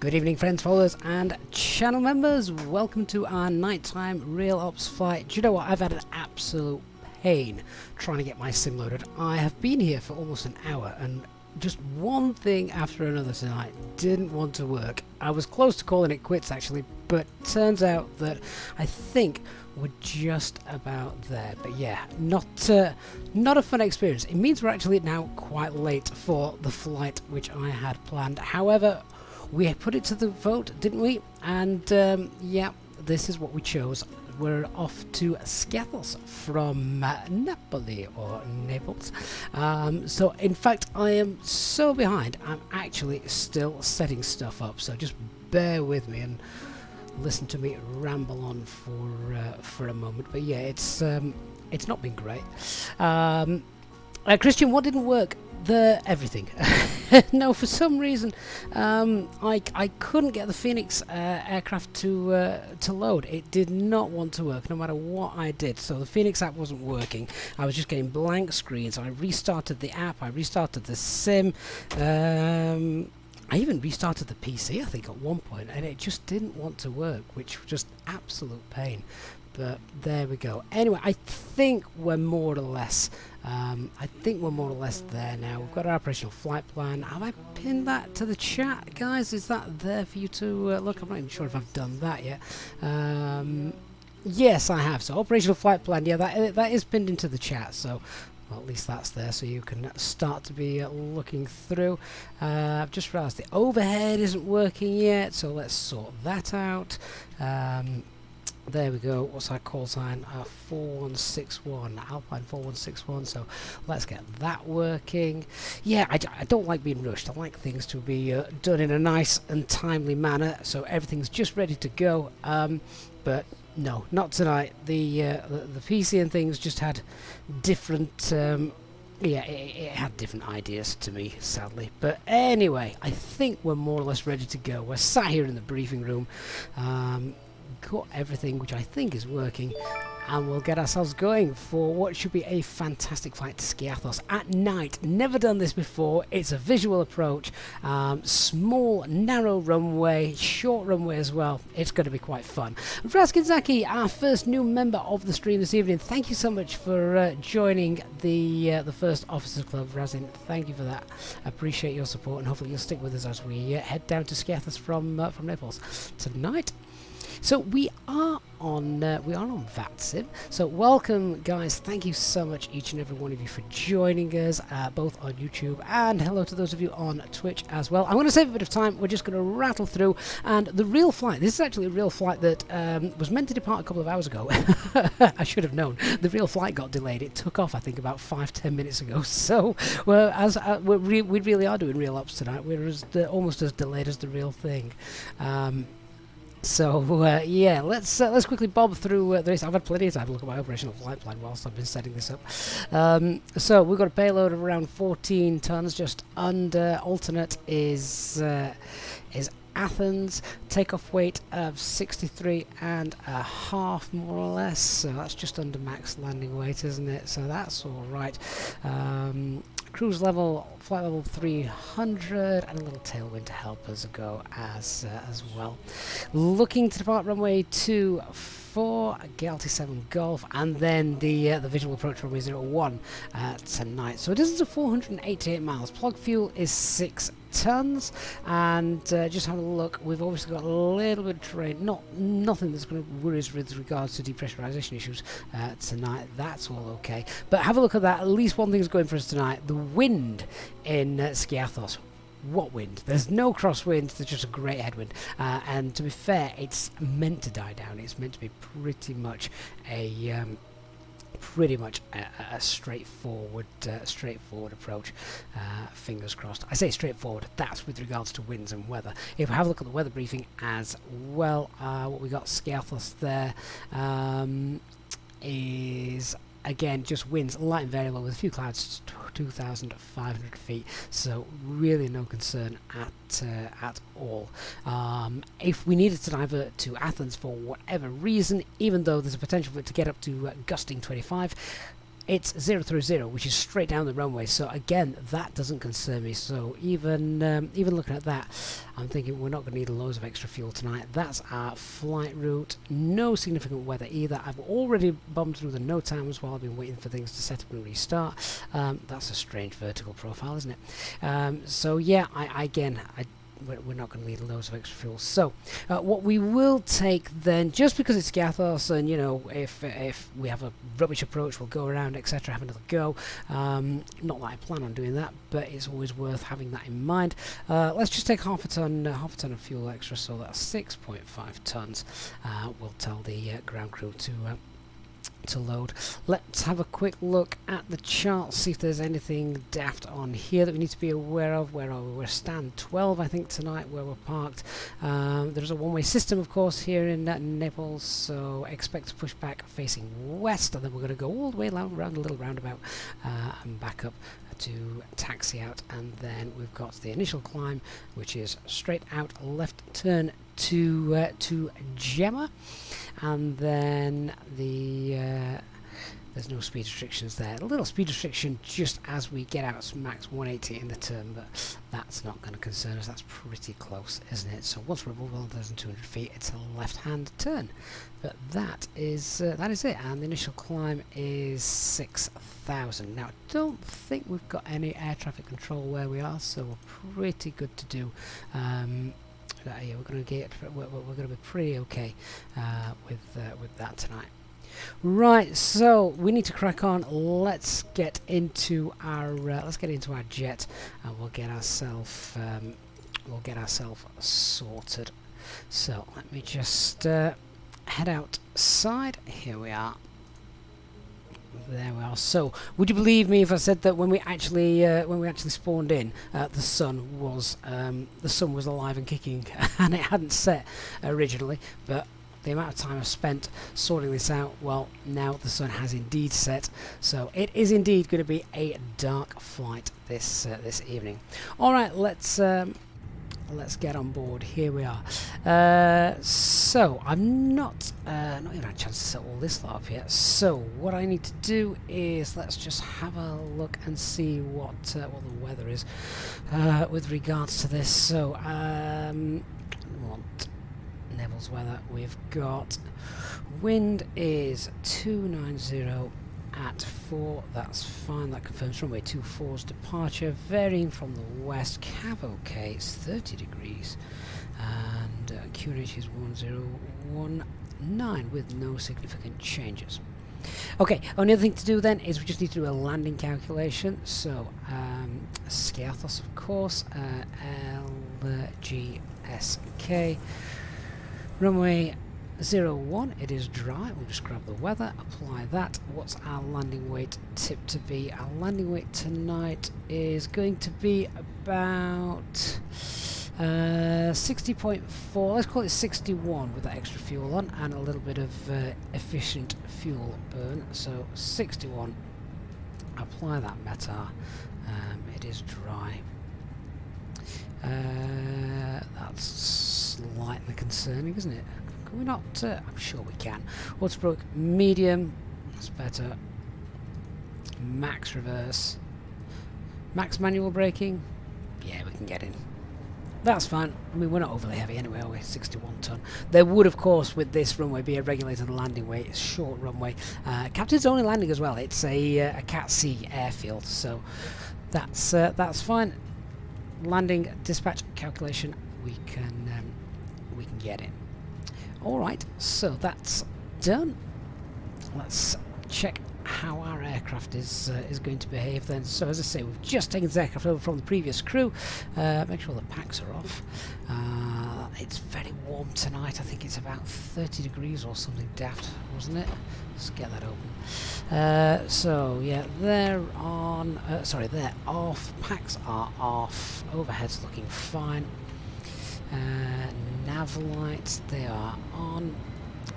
Good evening, friends, followers, and channel members. Welcome to our nighttime real ops flight. Do you know what? I've had an absolute pain trying to get my sim loaded. I have been here for almost an hour, and just one thing after another tonight didn't want to work. I was close to calling it quits, actually, but turns out that I think we're just about there. But yeah, not a fun experience. It means we're actually now quite late for the flight which I had planned. However, we put it to the vote, didn't we? And yeah, this is what we chose. We're off to Skiathos from Napoli or Naples. So in fact, I am so behind. I'm actually still setting stuff up. So just bear with me and listen to me ramble on for a moment. But yeah, it's not been great. Christian, what didn't work? Everything. No, for some reason I couldn't get the Fenix aircraft to load. It did not want to work no matter what I did. So the Fenix app wasn't working. I was just getting blank screens. I restarted the app, I restarted the sim, I even restarted the PC I think at one point, and it just didn't want to work, which was just absolute pain. But there we go. Anyway, I think we're more or less there now. We've got our operational flight plan. Have I pinned that to the chat, guys? Is that there for you to look? I'm not even sure if I've done that yet. Yes, I have. So operational flight plan. Yeah, that is pinned into the chat. So well, at least that's there, so you can start to be looking through. I've just realised the overhead isn't working yet, so let's sort that out. There we go. What's our call sign? 4161, Alpine 4161. So let's get that working. Yeah, I don't like being rushed. I like things to be done in a nice and timely manner, so everything's just ready to go. But no, not tonight. The PC and things just had different. Yeah, it had different ideas to me, sadly. But anyway, I think we're more or less ready to go. We're sat here in the briefing room. Got everything which I think is working, and we'll get ourselves going for what should be a fantastic flight to Skiathos at night. Never done this before. It's a visual approach, small narrow runway, short runway as well. It's going to be quite fun. Raskinzaki, our first new member of the stream this evening, thank you so much for joining the first Officers Club. Razin, thank you for that. I appreciate your support, and hopefully you'll stick with us as we head down to Skiathos from Naples tonight. So we are on VATSIM. So welcome, guys. Thank you so much, each and every one of you, for joining us, both on YouTube, and hello to those of you on Twitch as well. I'm going to save a bit of time. We're just going to rattle through, and the real flight. This is actually a real flight that was meant to depart a couple of hours ago. I should have known. The real flight got delayed. It took off, I think, about 5-10 minutes ago. So we really are doing real ops tonight. We're almost as delayed as the real thing. So yeah, let's quickly bob through the race. I've had plenty of time to look at my operational flight plan whilst I've been setting this up. So we've got a payload of around 14 tons, just under. Alternate is Athens. Takeoff weight of 63.5, more or less. So that's just under max landing weight, isn't it? So that's all right. Cruise level, flight level 300, and a little tailwind to help us go as well. Looking to depart runway 24, Galaxy 7 Golf, and then the visual approach runway 01 tonight. So a distance of 488 miles. Plug fuel is 6 tons, and just having a look, we've obviously got a little bit of terrain, nothing that's going to worry us with regards to depressurization issues tonight. That's all okay, but have a look at that. At least one thing's going for us tonight: the wind in Skiathos. What wind? There's no crosswind, there's just a great headwind, and to be fair, it's meant to die down. It's meant to be pretty much a straightforward approach. Fingers crossed. I say straightforward, that's with regards to winds and weather. If we have a look at the weather briefing as well, what we got Skiathos there is again just winds light and variable with a few clouds, 2,500 feet, so really no concern at all. If we needed to divert to Athens for whatever reason, even though there's a potential for it to get up to gusting 25, it's 030, which is straight down the runway. So again, that doesn't concern me. So even looking at that, I'm thinking we're not going to need loads of extra fuel tonight. That's our flight route. No significant weather either. I've already bombed through the no times while I've been waiting for things to set up and restart. That's a strange vertical profile, isn't it? So yeah, we're not going to need loads of extra fuel. So what we will take then, just because it's Skiathos, and you know, if we have a rubbish approach, we'll go around, etc., have another go. Not that I plan on doing that, but it's always worth having that in mind. Let's just take half a ton of fuel extra, so that's 6.5 tons. We'll tell the ground crew to load. Let's have a quick look at the chart, see if there's anything daft on here that we need to be aware of. Where are we? We're stand 12, I think, tonight, where we're parked. There's a one-way system, of course, here in Naples, so expect to push back facing west, and then we're going to go all the way around a little roundabout and back up to taxi out, and then we've got the initial climb, which is straight out left turn to Gemma, and then there's no speed restrictions there. A little speed restriction just as we get out, it's max 180 in the turn, but that's not going to concern us. That's pretty close, isn't it? So once we're above 1,200 feet, it's a left-hand turn. But that is it, and the initial climb is 6,000. Now, I don't think we've got any air traffic control where we are, so we're pretty good to do. Yeah, we're going to be pretty okay with that tonight. Right, so we need to crack on. Let's get into our jet, and we'll get ourselves sorted. So let me just head outside. Here we are. There we are. So, would you believe me if I said that when we actually spawned in, the sun was alive and kicking, and it hadn't set originally, but the amount of time I've spent sorting this out, well, now the sun has indeed set, so it is indeed going to be a dark flight this evening. All right, let's get on board. Here we are. So I'm not even had a chance to set all this lot up yet. So what I need to do is let's just have a look and see what the weather is with regards to this. So want Naples weather. We've got wind is 290 at 4, that's fine, that confirms runway 24's departure, varying from the west, Cav OK, it's 30 degrees, and QNH is 1019 with no significant changes. Okay, only other thing to do then is we just need to do a landing calculation, so Skiathos, of course, LGSK, runway 01, it is dry. We'll just grab the weather, apply that. What's our landing weight tip to be? Our landing weight tonight is going to be about 60.4, let's call it 61 with that extra fuel on and a little bit of efficient fuel burn. So 61, apply that METAR, it is dry. That's slightly concerning, isn't it? Can we not? I'm sure we can. Waterbrook medium, that's better. Max reverse. Max manual braking. Yeah, we can get in. That's fine. I mean, we're not overly heavy anyway, are we? 61 ton. There would, of course, with this runway be a regulated landing weight. It's short runway. Captain's only landing as well. It's a Cat C airfield, so that's fine. Landing dispatch calculation. We can get in. All right, so that's done. Let's check how our aircraft is going to behave then. So as I say, we've just taken this aircraft over from the previous crew. Make sure the packs are off. It's very warm tonight. I think it's about 30 degrees or something daft, wasn't it? Let's get that open. So yeah, they're on. Sorry, they're off. Packs are off. Overhead's looking fine. Nav lights, they are on.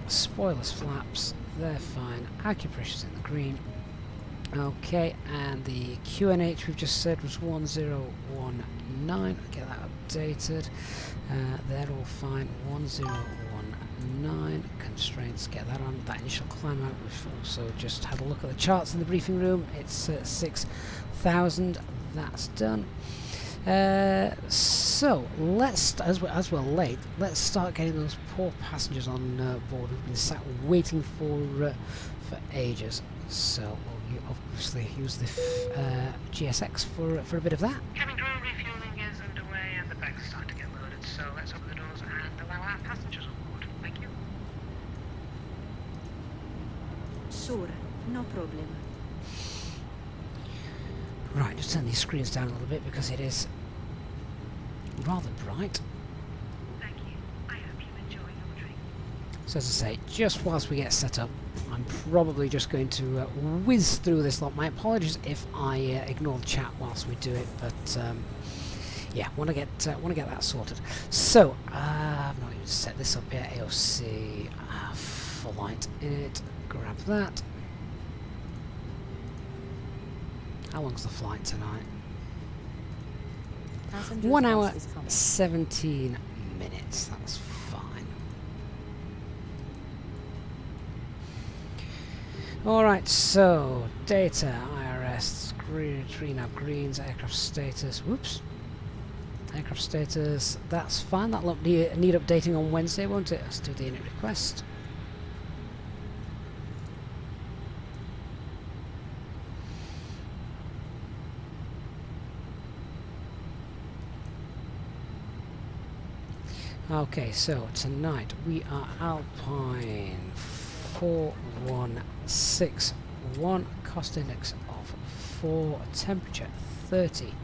Spoilers flaps, they're fine. Acupressure's in the green. Okay, and the QNH we've just said was 1019. I'll get that updated. They're all fine. 1019. 9 constraints, get that on. That initial climb out, we've also just had a look at the charts in the briefing room. It's 6,000, that's done. So let's, as we're late, let's start getting those poor passengers on board who've been sat waiting for ages. So we'll obviously use the GSX for a bit of that. Cabin crew refueling is underway and the bags are starting to get loaded, so let's open the doors and allow our passengers on board. Thank you. Sure, no problem. Right, just turn these screens down a little bit because it is rather bright. Thank you. I hope you enjoy your drink. So as I say, just whilst we get set up, I'm probably just going to whiz through this lot. My apologies if I ignore the chat whilst we do it, but yeah, want to get that sorted. So I've not even set this up yet. AOC flight in it. Grab that. How long's the flight tonight? 1 hour 17 minutes. That's fine. Alright, so data, IRS, green up greens, aircraft status. Whoops. Aircraft status, that's fine. That'll need updating on Wednesday, won't it? Let's do the init request. Okay, so tonight we are Alpine 4161, cost index of 4, temperature 30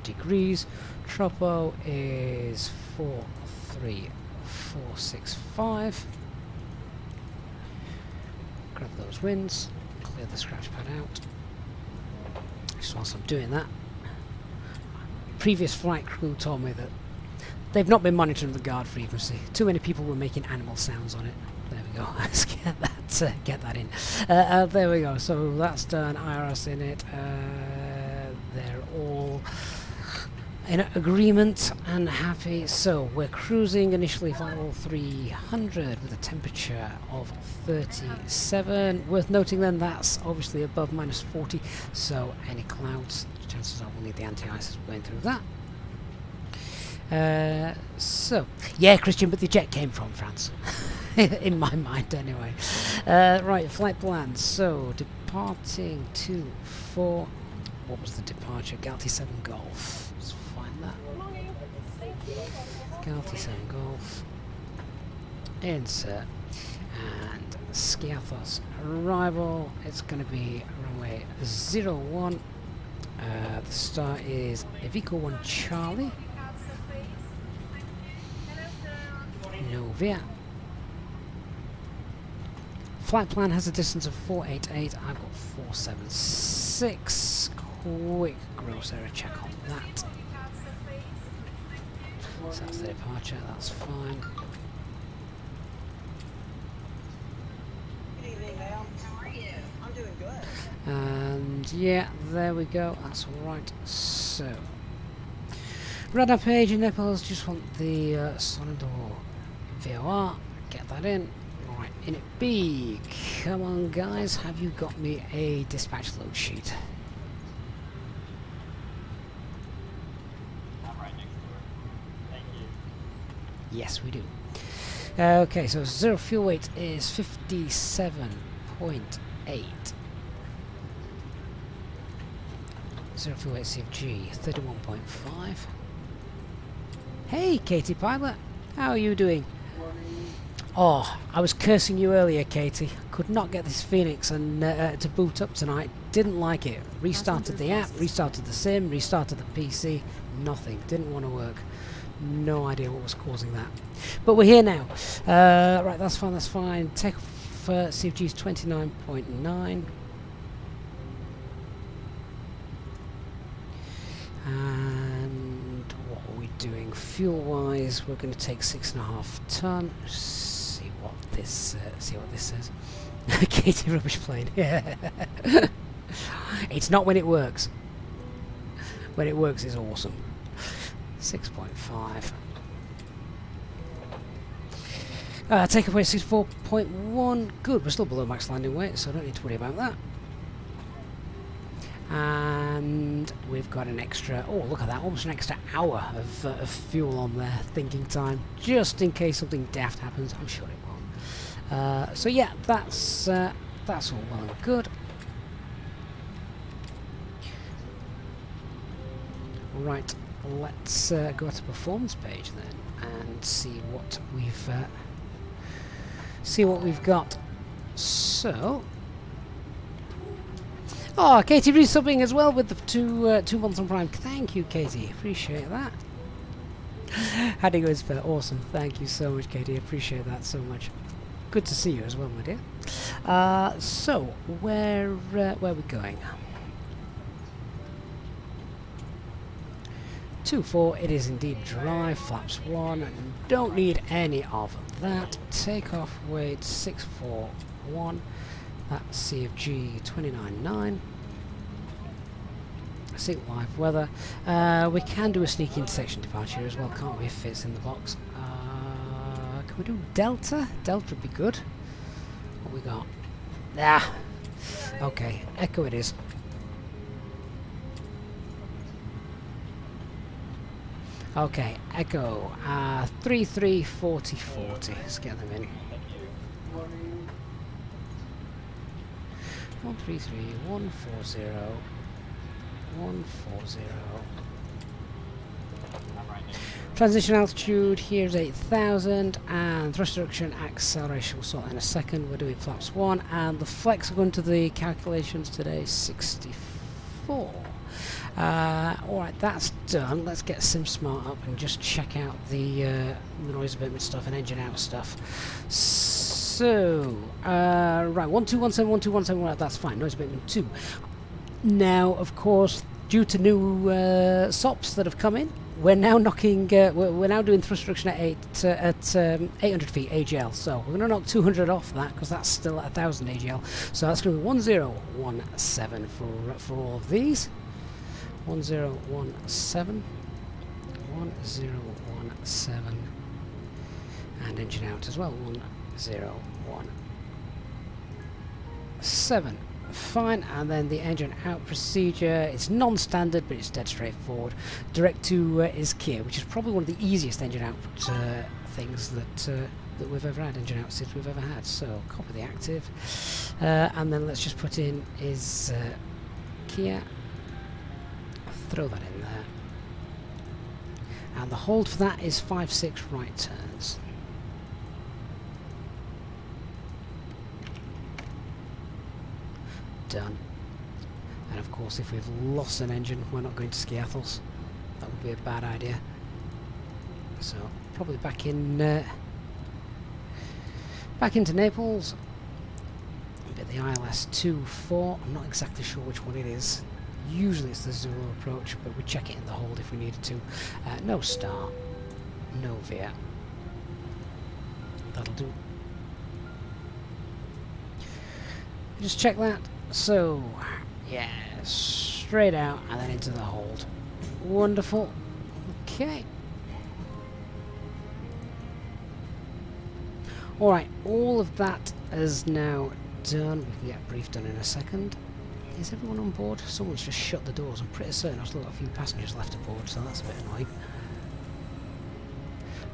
degrees, tropo is 43465. Grab those winds, clear the scratch pad out. Just whilst I'm doing that, previous flight crew told me that they've not been monitoring the guard frequency. Too many people were making animal sounds on it. There we go. Let's get that in. There we go. So that's done. IRS in it. They're all in agreement and happy. So we're cruising initially flight level 300 with a temperature of 37. Worth noting then that's obviously above -40. So any clouds, chances are we'll need the anti-ice as we're going through that. So, yeah, Christian, but the jet came from France. In my mind, anyway. Right, flight plan. So, departing to 4. What was the departure? Galaxy 7 Golf. Let's find that. Galaxy 7 Golf. Insert. And Skiathos arrival. It's going to be runway 01. The star is Evico 1 Charlie. Novia. Flight plan has a distance of 488. I've got 476. Quick gross error check on that. So that's the departure, that's fine. Good evening, ma'am. How are you? I'm doing good. And yeah, there we go. That's alright. So, radar page in Naples. Just want the Sonador VOR. Get that in. Alright, in it B. Come on, guys. Have you got me a dispatch load sheet? I'm right next door. Thank you. Yes, we do. Okay, so zero fuel weight is 57.8. Zero fuel weight CFG 31.5. Hey, Katie Pilot, how are you doing? Oh, I was cursing you earlier, Katie. Could not get this Fenix and to boot up tonight. Didn't like it. Restarted the app, restarted the sim, restarted the PC. Nothing. Didn't want to work. No idea what was causing that. But we're here now. Right, that's fine, that's fine. Take off CFG is 29.9. And what are we doing? Fuel-wise, we're going to take 6.5 ton. See what this says. Katie rubbish plane. Yeah. It's not when it works. When it works, it's awesome. 6.5. Takeaway 64.1. Good, we're still below max landing weight, so I don't need to worry about that. And we've got an extra, oh look at that, almost an extra hour of fuel on there, thinking time, just in case something daft happens. I'm sure it won't. So yeah, that's all well and good. Right, let's go to performance page then and see what we've got. So. Oh, Katie resubbing as well with the 2 months on Prime. Thank you, Katie. Appreciate that. How'd it go, Isabel? Awesome. Thank you so much, Katie. Appreciate that so much. Good to see you as well, my dear. So, where are we going? 2-4. It is indeed dry. Flaps 1. Don't need any of that. Takeoff weight 641. That's CFG 29.9. See live weather. We can do a sneak intersection departure as well, can't we, if it's in the box? Can we do Delta? Delta would be good. What we got? Ah! Okay, Echo it is. Okay, Echo. 334040. Let's get them in. 133 140 140. Transition altitude here is 8,000, and thrust reduction acceleration will sort in a second. We're doing flaps 1, and the flex according to the calculations today 64. Alright, that's done. Let's get SimSmart up and just check out the noise abatement stuff and engine out stuff. So, right, 1217, 1217, right, that's fine, noise abatement 2. Now, of course, due to new SOPs that have come in, we're now knocking, we're now doing thrust reduction at 800 feet AGL. So we're going to knock 200 off that because that's still at 1,000 AGL. So that's going to be 1017 for all of these. 1017, 1017, and engine out as well. 1017. Fine, and then the engine out procedure, it's non-standard but it's dead straightforward. Direct to is Kia, which is probably one of the easiest engine out things that we've ever had, engine out since we've ever had. So copy the active, and then let's just put in is Kia, throw that in there, and the hold for that is 5-6 right turns. Done. And of course, if we've lost an engine, we're not going to Skiathos. That would be a bad idea. So probably back into Naples. A bit the ILS 2-4. I'm not exactly sure which one it is. Usually it's the Zulu approach, but we check it in the hold if we needed to. No start, no veer. That'll do. Just check that. So, yeah, straight out and then into the hold. Wonderful. Okay. Alright, all of that is now done. We can get briefed done in a second. Is everyone on board? Someone's just shut the doors. I'm pretty certain I've still got a few passengers left aboard, so that's a bit annoying.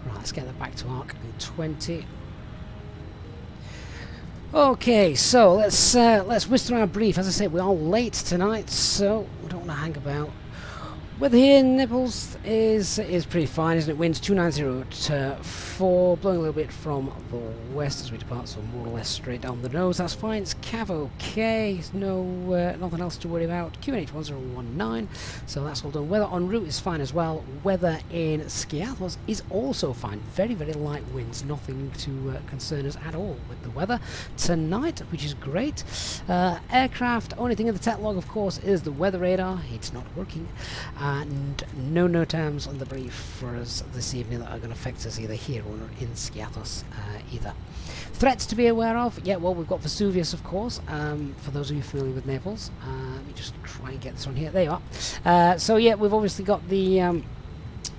Right, let's get that back to arc in 20. Okay, so let's whiz through our brief. As I said, we're all late tonight, so we don't want to hang about. Weather here in Naples is pretty fine, isn't it? Winds 290 to 4, blowing a little bit from the west as we depart, so more or less straight down the nose. That's fine. It's Cav okay. No, nothing else to worry about. QNH 1019, so that's all done. Weather en route is fine as well. Weather in Skiathos is also fine. Very, very light winds. Nothing to concern us at all with the weather tonight, which is great. Aircraft, only thing in the tech log, of course, is the weather radar. It's not working. And no NOTAMs on the brief for us this evening that are going to affect us either here or in Skiathos either. Threats to be aware of, yeah, well, we've got Vesuvius, of course, for those of you familiar with Naples. Let me just try and get this on here. There you are. So yeah, we've obviously got the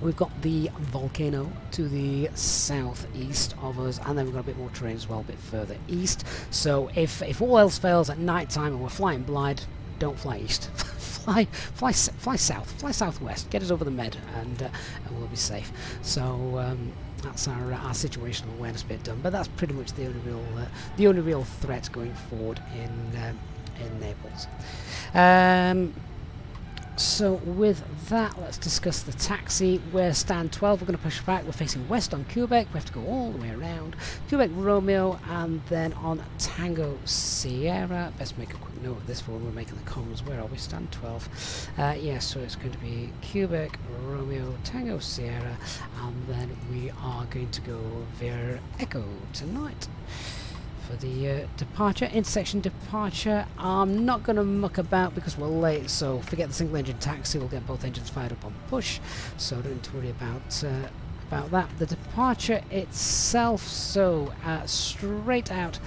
We've got the volcano to the southeast of us, and then we've got a bit more terrain as well, a bit further east. So if all else fails at night time and we're flying blind, don't fly east. fly south, fly southwest, get us over the Med, and we'll be safe. So that's our situational awareness bit done. But that's pretty much the only real threat going forward in Naples. So with that, let's discuss the taxi. We're stand 12, we're going to push back, we're facing west on Quebec, we have to go all the way around, Quebec Romeo, and then on Tango Sierra. Best make a quick note of this for when we're making the comms. Where are we? Stand 12. Yeah, so it's going to be Quebec Romeo, Tango Sierra, and then we are going to go via Echo tonight. For the departure, intersection departure, I'm not going to muck about because we're late, so forget the single engine taxi, we'll get both engines fired up on push, so don't need to worry about that. The departure itself, so straight out,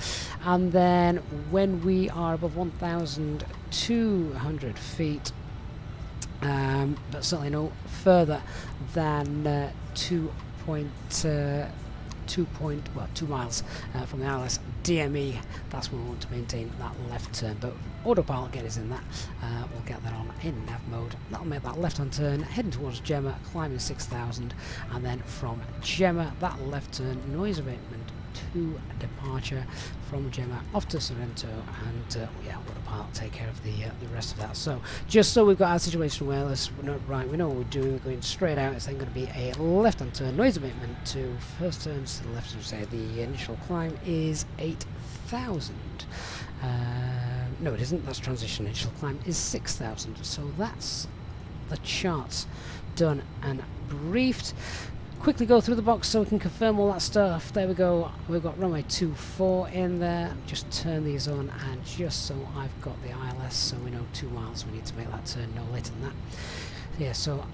and then when we are above 1,200 feet, but certainly no further than 2 miles from the ILS DME, that's when we want to maintain that left turn. But autopilot get us in that. We'll get that on in nav mode. That'll make that left hand turn, heading towards Gemma, climbing 6,000, and then from Gemma, that left turn, noise abatement to departure from Gemma off to Sorrento, and yeah, autopilot take care of the rest of that. So just so we've got our situation awareness right, we know what we're doing. We're going straight out. It's then going to be a left-hand turn, noise abatement to first turns to the left. So say the initial climb is 8,000. No, it isn't. That's transition. Initial climb is 6,000. So that's the charts done and briefed. Quickly go through the box so we can confirm all that stuff. There we go. We've got runway 24 in there. Just turn these on, and just so I've got the ILS, so we know 2 miles. We need to make that turn no later than that. Yeah, so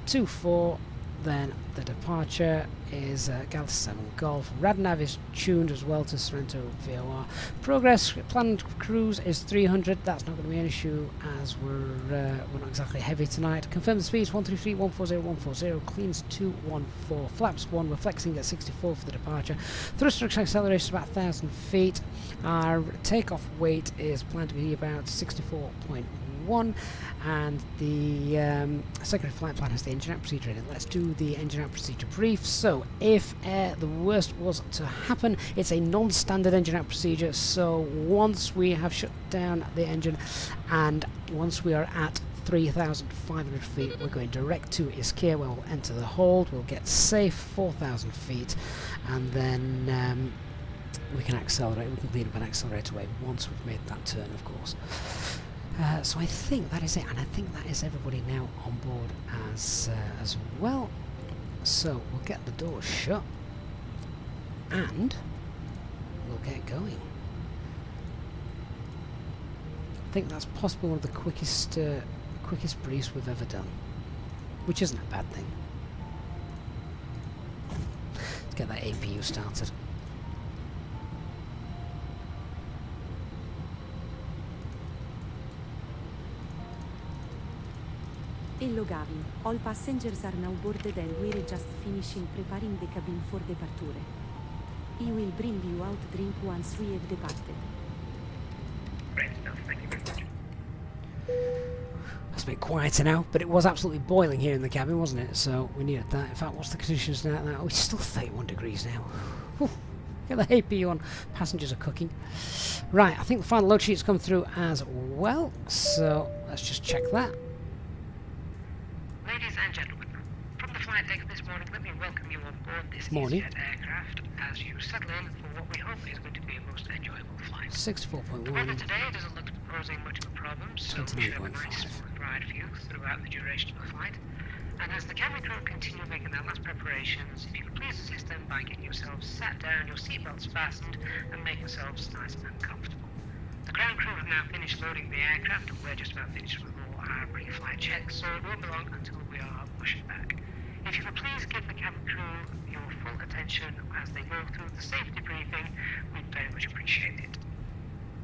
24. Then the departure is Galaxy 7 Golf. Radnav is tuned as well to Sorrento VOR. Progress planned cruise is 300. That's not going to be an issue as we're not exactly heavy tonight. Confirm the speeds 133, 140, 140. Cleans 214. Flaps 1. We're flexing at 64 for the departure. Thrust acceleration about 1,000 feet. Our takeoff weight is planned to be about 64.1. And the secondary flight plan has the engine out procedure in it. Let's do the engine out procedure brief. So if the worst was to happen, it's a non-standard engine out procedure. So once we have shut down the engine and once we are at 3,500 feet, we're going direct to Ischia, where we'll enter the hold. We'll get safe 4,000 feet, and then we can accelerate. We can clean up and accelerate away once we've made that turn, of course. So I think that is it, and I think that is everybody now on board as well. So we'll get the doors shut, and we'll get going. I think that's possibly one of the quickest briefs we've ever done, which isn't a bad thing. Let's get that APU started. Hello Gavin, all passengers are now boarded and we're just finishing preparing the cabin for departure. I will bring you out drink once we have departed. Great stuff, thank you very much. It's a bit quieter now, but it was absolutely boiling here in the cabin, wasn't it? So we needed that. In fact, what's the conditions now? Oh, it's still 31 degrees now. Whew. Get the APU on. Passengers are cooking. Right, I think the final load sheet's come through as well. So let's just check that. Ladies and gentlemen, from the flight deck this morning, let me welcome you on board this Morning. Easyjet aircraft as you settle in for what we hope is going to be a most enjoyable flight. 64.1. The weather today doesn't look to be posing much of a problem, so we should have a nice 29.5. smooth ride for you throughout the duration of the flight. And as the cabin crew continue making their last preparations, if you could please assist them by getting yourselves sat down, your seatbelts fastened, and make yourselves nice and comfortable. The ground crew have now finished loading the aircraft, and we're just about finished with all our pre-flight checks, so it won't be long until we are pushing back. If you could please give the cabin crew your full attention as they go through the safety briefing, we'd very much appreciate it.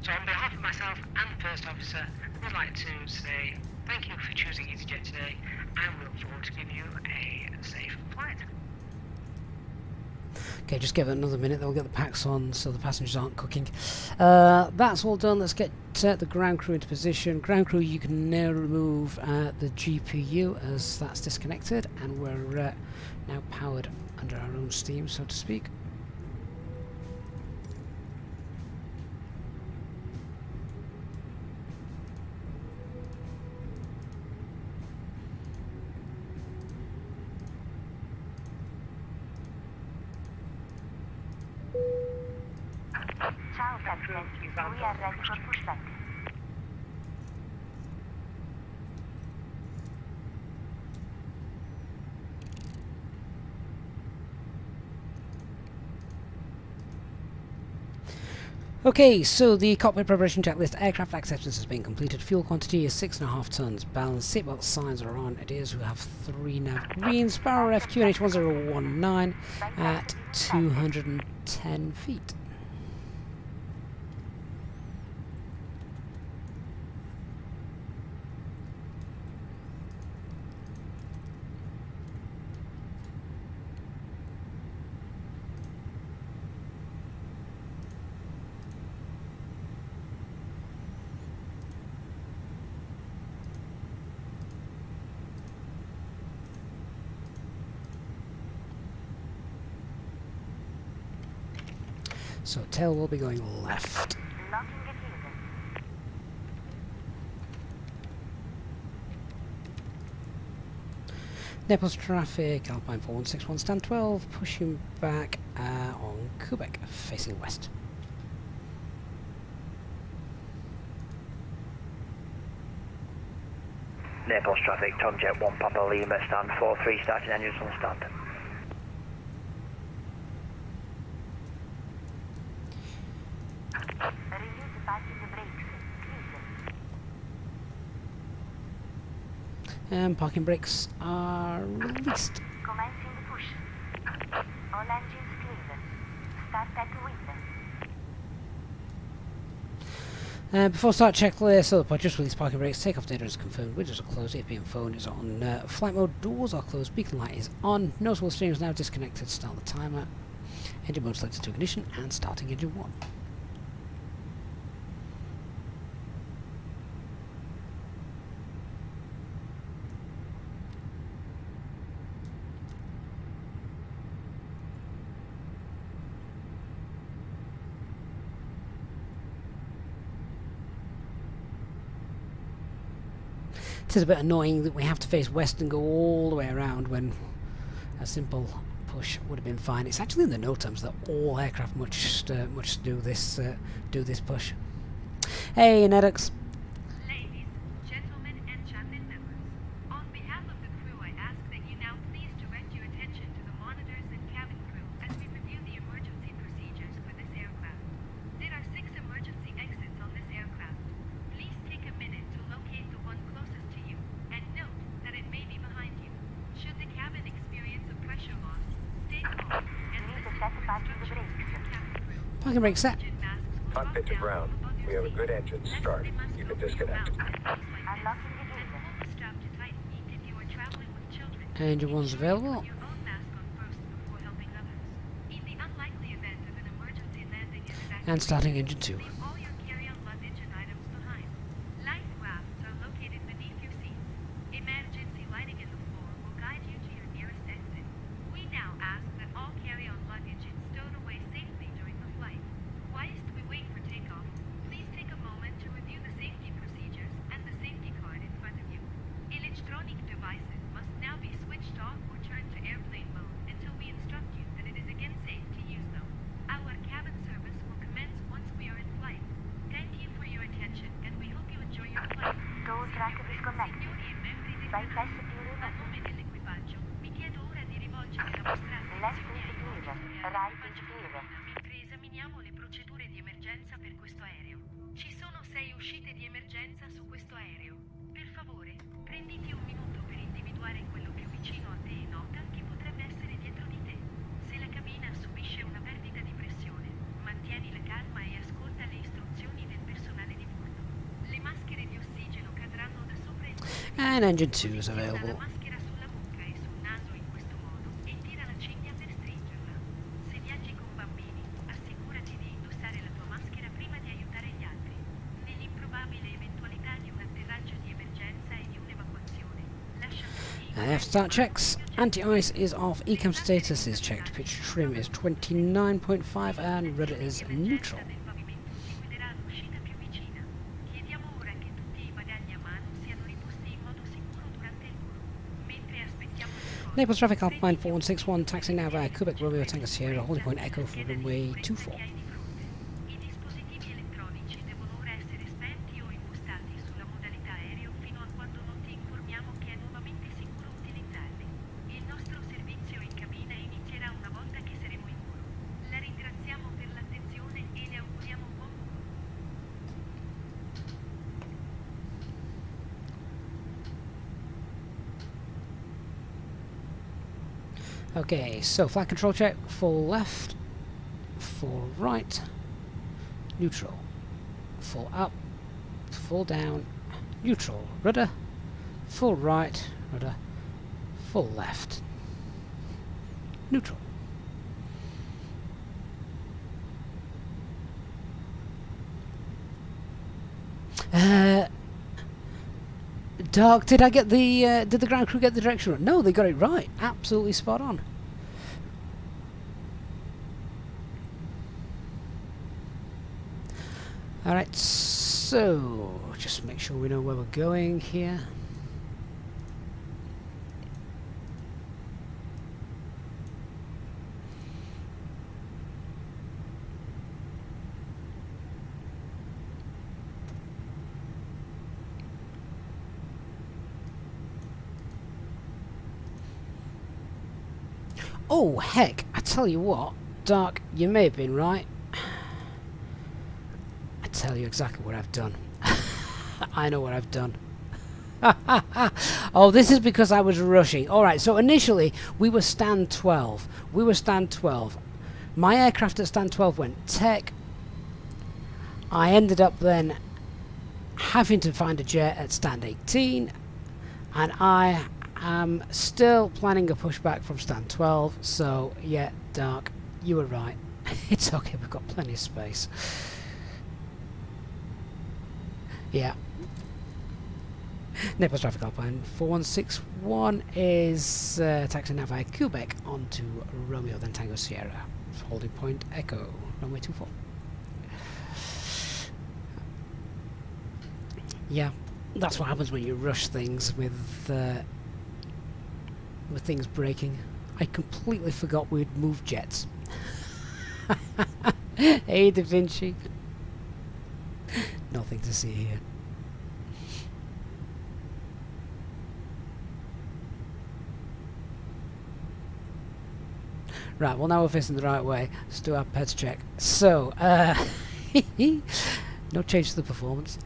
So on behalf of myself and the First Officer, I'd like to say thank you for choosing Easyjet today, and we look forward to giving you a safe flight. Okay, just give it another minute, they'll get the packs on so the passengers aren't cooking. That's all done. Let's get the ground crew into position. Ground crew, you can now remove the GPU as that's disconnected, and we're now powered under our own steam, so to speak. Ciao Captain, we are ready for pushback. Okay, so the cockpit preparation checklist, aircraft acceptance has been completed. Fuel quantity is 6.5 tons. Balance, seatbelt signs are on. It is. We have 3 nav greens. Sparrow FQNH 1019 at 210 feet. So tail will be going left. Locking it in. Naples traffic, Alpine 4161, stand 12, pushing back on Quebec, facing west. Naples traffic, Tomjet 1 Papa Lima, stand 43, starting engines on stand. Release parking brakes. Please. Parking brakes are released. Commencing the push. All engines clear. Start at window. Before start checklist, so the just release parking brakes, takeoff data is confirmed, windows are closed, APM phone is on flight mode, doors are closed, beacon light is on, noticeable steering is now disconnected, start the timer, engine mode selected to ignition, and starting engine 1. It is a bit annoying that we have to face west and go all the way around when a simple push would have been fine. It's actually in the NOTAMs that all aircraft must do this push. Hey, Nedux. Ladies, gentlemen, and channel members, on behalf of the crew, I ask that you now please direct your attention to the monitors and cabin crew as we review the emergency procedures for this aircraft. There are 6 emergency exits on this aircraft. Please take a minute to locate the one closest to you, and note that it may be behind you. Should the cabin experience a pressure loss, stay calm and listen for instructions from your cabin crew. Parking brake set. Oxygen masks will drop Cockpit to down ground. above your We have a seat. good engine start. You can disconnect. Unlocking the engine. Engine 1's available. And starting engine 2. Mentre esaminiamo le procedure di emergenza per questo aereo. Ci sono 6 uscite di emergenza su questo aereo. Per favore, prenditi un minuto per individuare quello più vicino a te e nota che potrebbe essere dietro di te. Se la cabina subisce una perdita di pressione, mantieni la calma e ascolta le istruzioni del personale di bordo. Le maschere di ossigeno cadranno da sopra il And engine 2 is available. la maschera F start checks. Anti-ice is off. Ecam status is checked. Pitch trim is 29.5 and rudder is neutral. Naples traffic Alpine 4161, taxi now via Quebec Romeo Tango Sierra, holding point Echo for runway 24. Okay, so flight control check, full left, full right, neutral, full up, full down, neutral, rudder, full right, rudder, full left, neutral. Dark, did I get the did the ground crew get the direction right? No, they got it right. Absolutely spot on. Alright, so just make sure we know where we're going here. Oh, heck, I tell you what, Dark, you may have been right. I tell you exactly what I've done. I know what I've done. Oh, this is because I was rushing. Alright, so initially, we were stand 12. We were stand 12. My aircraft at stand 12 went tech. I ended up then having to find a jet at stand 18. And I am still planning a pushback from stand 12, so yeah, Dark, you were right. It's okay, we've got plenty of space. Yeah. Naples traffic Alpine 4161 is taxi now via Quebec onto Romeo, then Tango Sierra. Holding point Echo, runway 24. Yeah, that's what happens when you rush things with things breaking. I completely forgot we'd moved jets. Hey, Da Vinci. Nothing to see here. Right, well now we're facing the right way. Let's do our pets check. So, no change to the performance.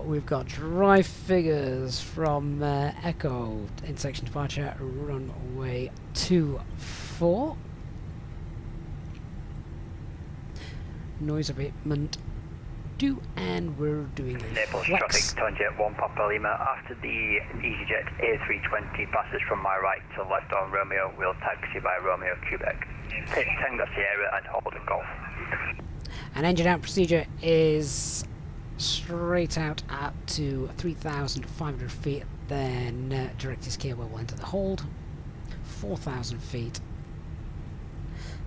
We've got dry figures from Echo intersection departure runway 24. Noise abatement due, and we're doing a Naples flex. traffic, Tonjet 1 Papa Lima. After the Easyjet A320 passes from my right to left on Romeo, we'll taxi by Romeo, Quebec. Hit Tango Sierra and hold at Golf. And engine out procedure is straight out up to 3,500 feet, then direct escape will enter the hold, 4,000 feet,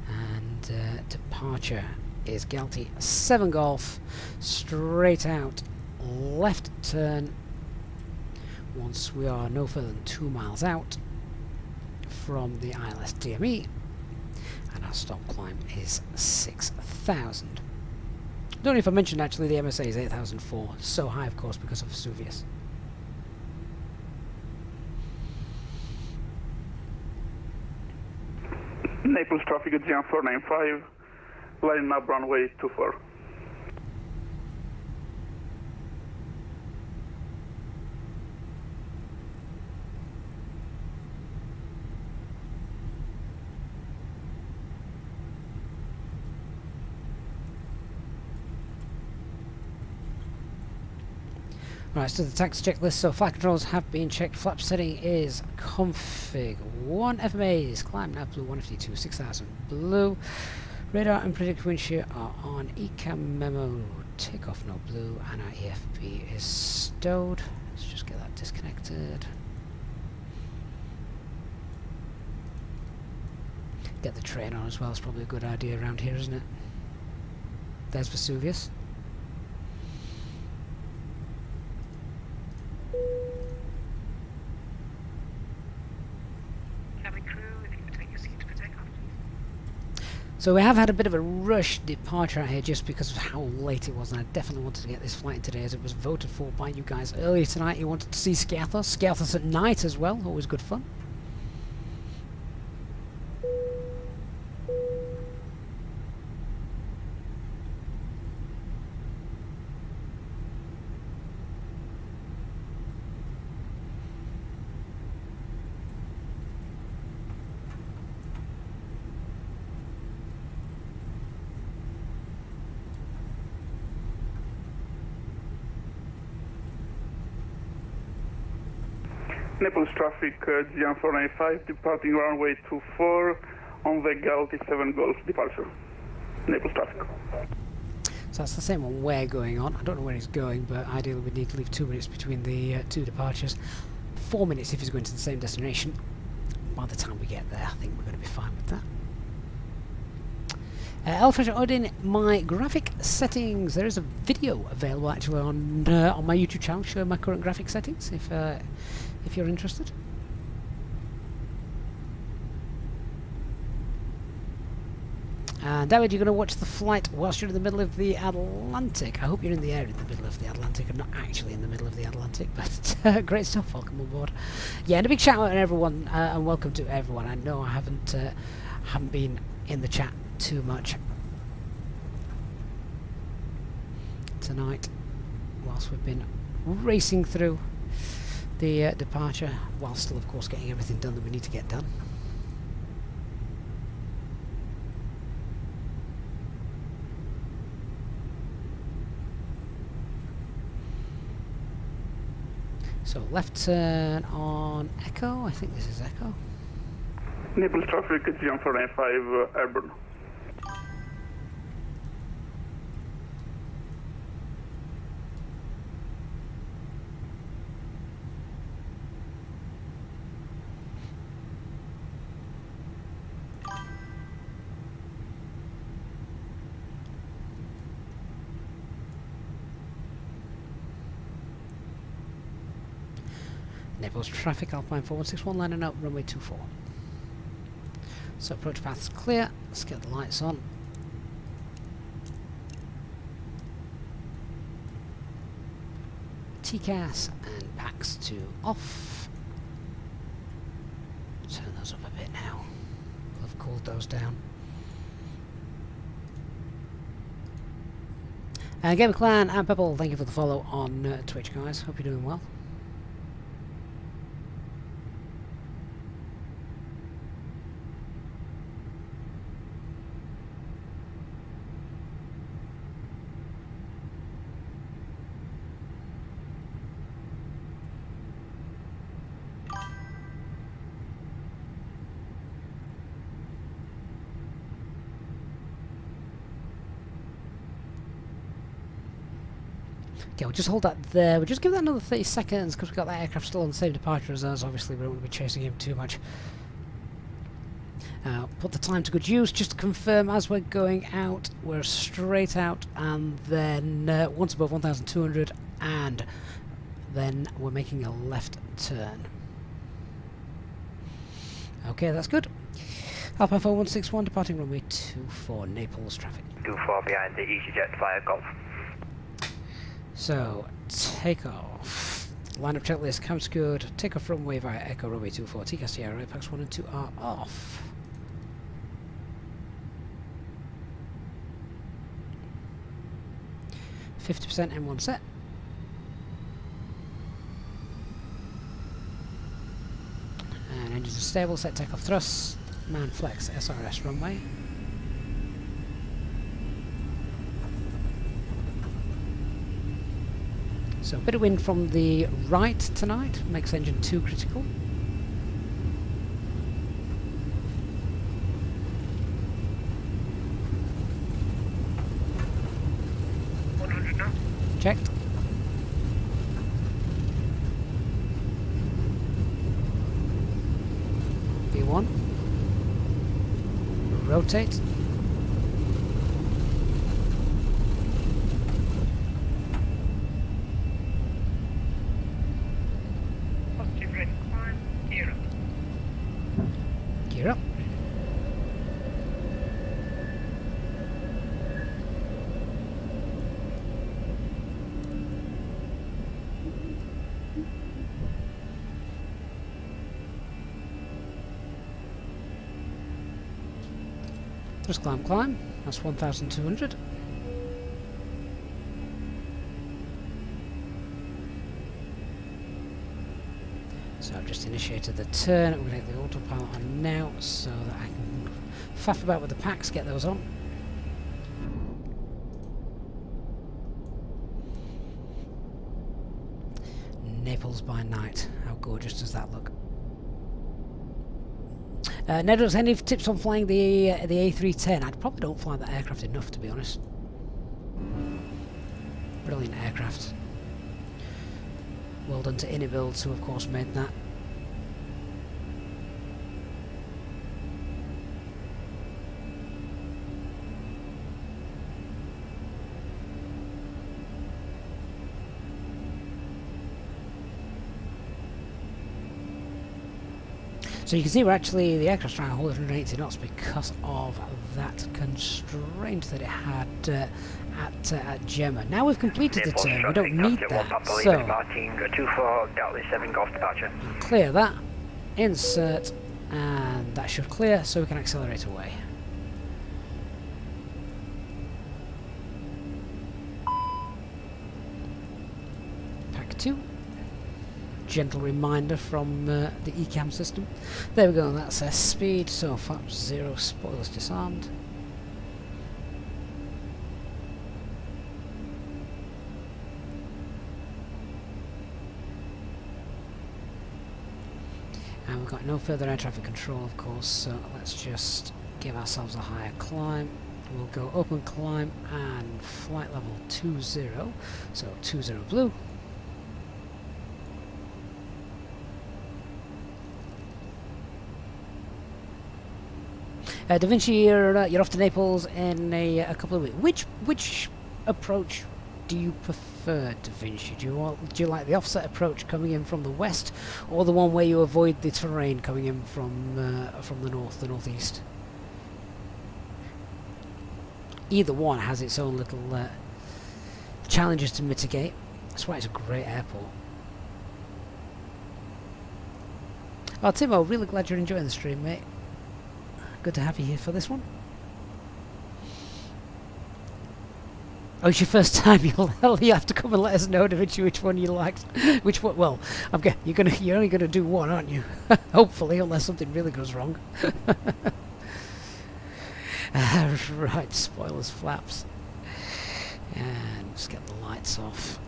and departure is Galti 7 Golf, straight out, left turn, once we are no further than 2 miles out from the ILS DME, and our stop climb is 6,000. Don't know if I mentioned actually the MSA is 8,004, so high of course because of Vesuvius. Naples traffic at 0495, lining up runway 24. Right, so the taxi checklist, so flight controls have been checked, flap setting is config 1, FMAs, climb now blue 152, 6,000 blue, radar and predicted wind shear are on, ECAM memo, takeoff no blue, and our EFP is stowed. Let's just get that disconnected. Get the train on as well, it's probably a good idea around here, isn't it? There's Vesuvius. Cabin crew, if you could take your seats for takeoff, please. So we have had a bit of a rush departure out here just because of how late it was, and I definitely wanted to get this flight in today as it was voted for by you guys earlier tonight. You wanted to see Skiathos. Skiathos at night as well, always good fun. Naples traffic, GM495, departing runway 24 on the Galaxy 7 Golf departure. Naples traffic. So that's the same one we're going on. I don't know where he's going, but ideally we need to leave 2 minutes between the two departures. 4 minutes if he's going to the same destination. By the time we get there, I think we're going to be fine with that. Alfred Odin, my graphic settings. There is a video available actually on my YouTube channel showing my current graphic settings. If you're interested. And David, you're going to watch the flight whilst you're in the middle of the Atlantic. I hope you're in the air in the middle of the Atlantic and not actually in the middle of the Atlantic, but great stuff, welcome on board. Yeah, and a big shout out to everyone, and welcome to everyone. I know I haven't been in the chat too much tonight whilst we've been racing through the departure, while still of course getting everything done that we need to get done. So left turn on Echo, I think this is Echo. Naples traffic, GM495, airborne. Naples traffic, Alpine 4161, lining up, runway 24. So approach path is clear, let's get the lights on. TCAS and packs to off. Turn those up a bit now. We'll have cooled those down. Gamer Clan and Pebble, thank you for the follow on Twitch, guys. Hope you're doing well. Okay, we'll just hold that there. We'll just give that another 30 seconds because we've got that aircraft still on the same departure as us. Obviously, we don't want to be chasing him too much. Put the time to good use. Just to confirm, as we're going out, we're straight out, and then once above 1,200, and then we're making a left turn. Okay, that's good. Alpine 4161, departing runway 24, Naples traffic. 24 behind the Easyjet via Golf. So, take off. Lineup checklist, counts good. Take off runway via Echo runway 24. TCAS Sierra, Apex 1 and 2 are off. %, M1 set. And engines are stable, set takeoff thrust. Man flex SRS runway. So a bit of wind from the right tonight, makes engine 2 critical. Checked. V1. rotate. Positive ready to climb. Gear up. Gear up. Just climb. That's 1,200. So I've just initiated the turn. I'm going to get the autopilot on now so that I can faff about with the packs, get those on. Naples by night. How gorgeous does that look? Nedros, any tips on flying the A310? I probably don't fly that aircraft enough, to be honest. Brilliant aircraft. Well done to Inibuilds, who of course made that. So you can see we're actually, the aircraft's trying to hold 180 knots because of that constraint that it had at Gemma. Now we've completed the turn, we don't need that, so clear that, insert, and that should clear, so we can accelerate away. Pack 2. Gentle reminder from the ECAM system. There we go, that's speed, so flaps 0, spoilers disarmed. And we've got no further air traffic control, of course, so let's just give ourselves a higher climb. We'll go open climb and flight level 20, so 20 blue. Da Vinci, you're off to Naples in a couple of weeks. Which approach do you prefer, Da Vinci? Do you like the offset approach coming in from the west, or the one where you avoid the terrain coming in from the north, the northeast? Either one has its own little challenges to mitigate. That's why it's a great airport. Oh, Timo, really glad you're enjoying the stream, mate. Good to have you here for this one. Oh, it's your first time. You have to come and let us know, Da Vinci, which one you liked. Which one? Well, you're only gonna do one, aren't you? Hopefully, unless something really goes wrong. Right, spoilers, flaps, and just get the lights off.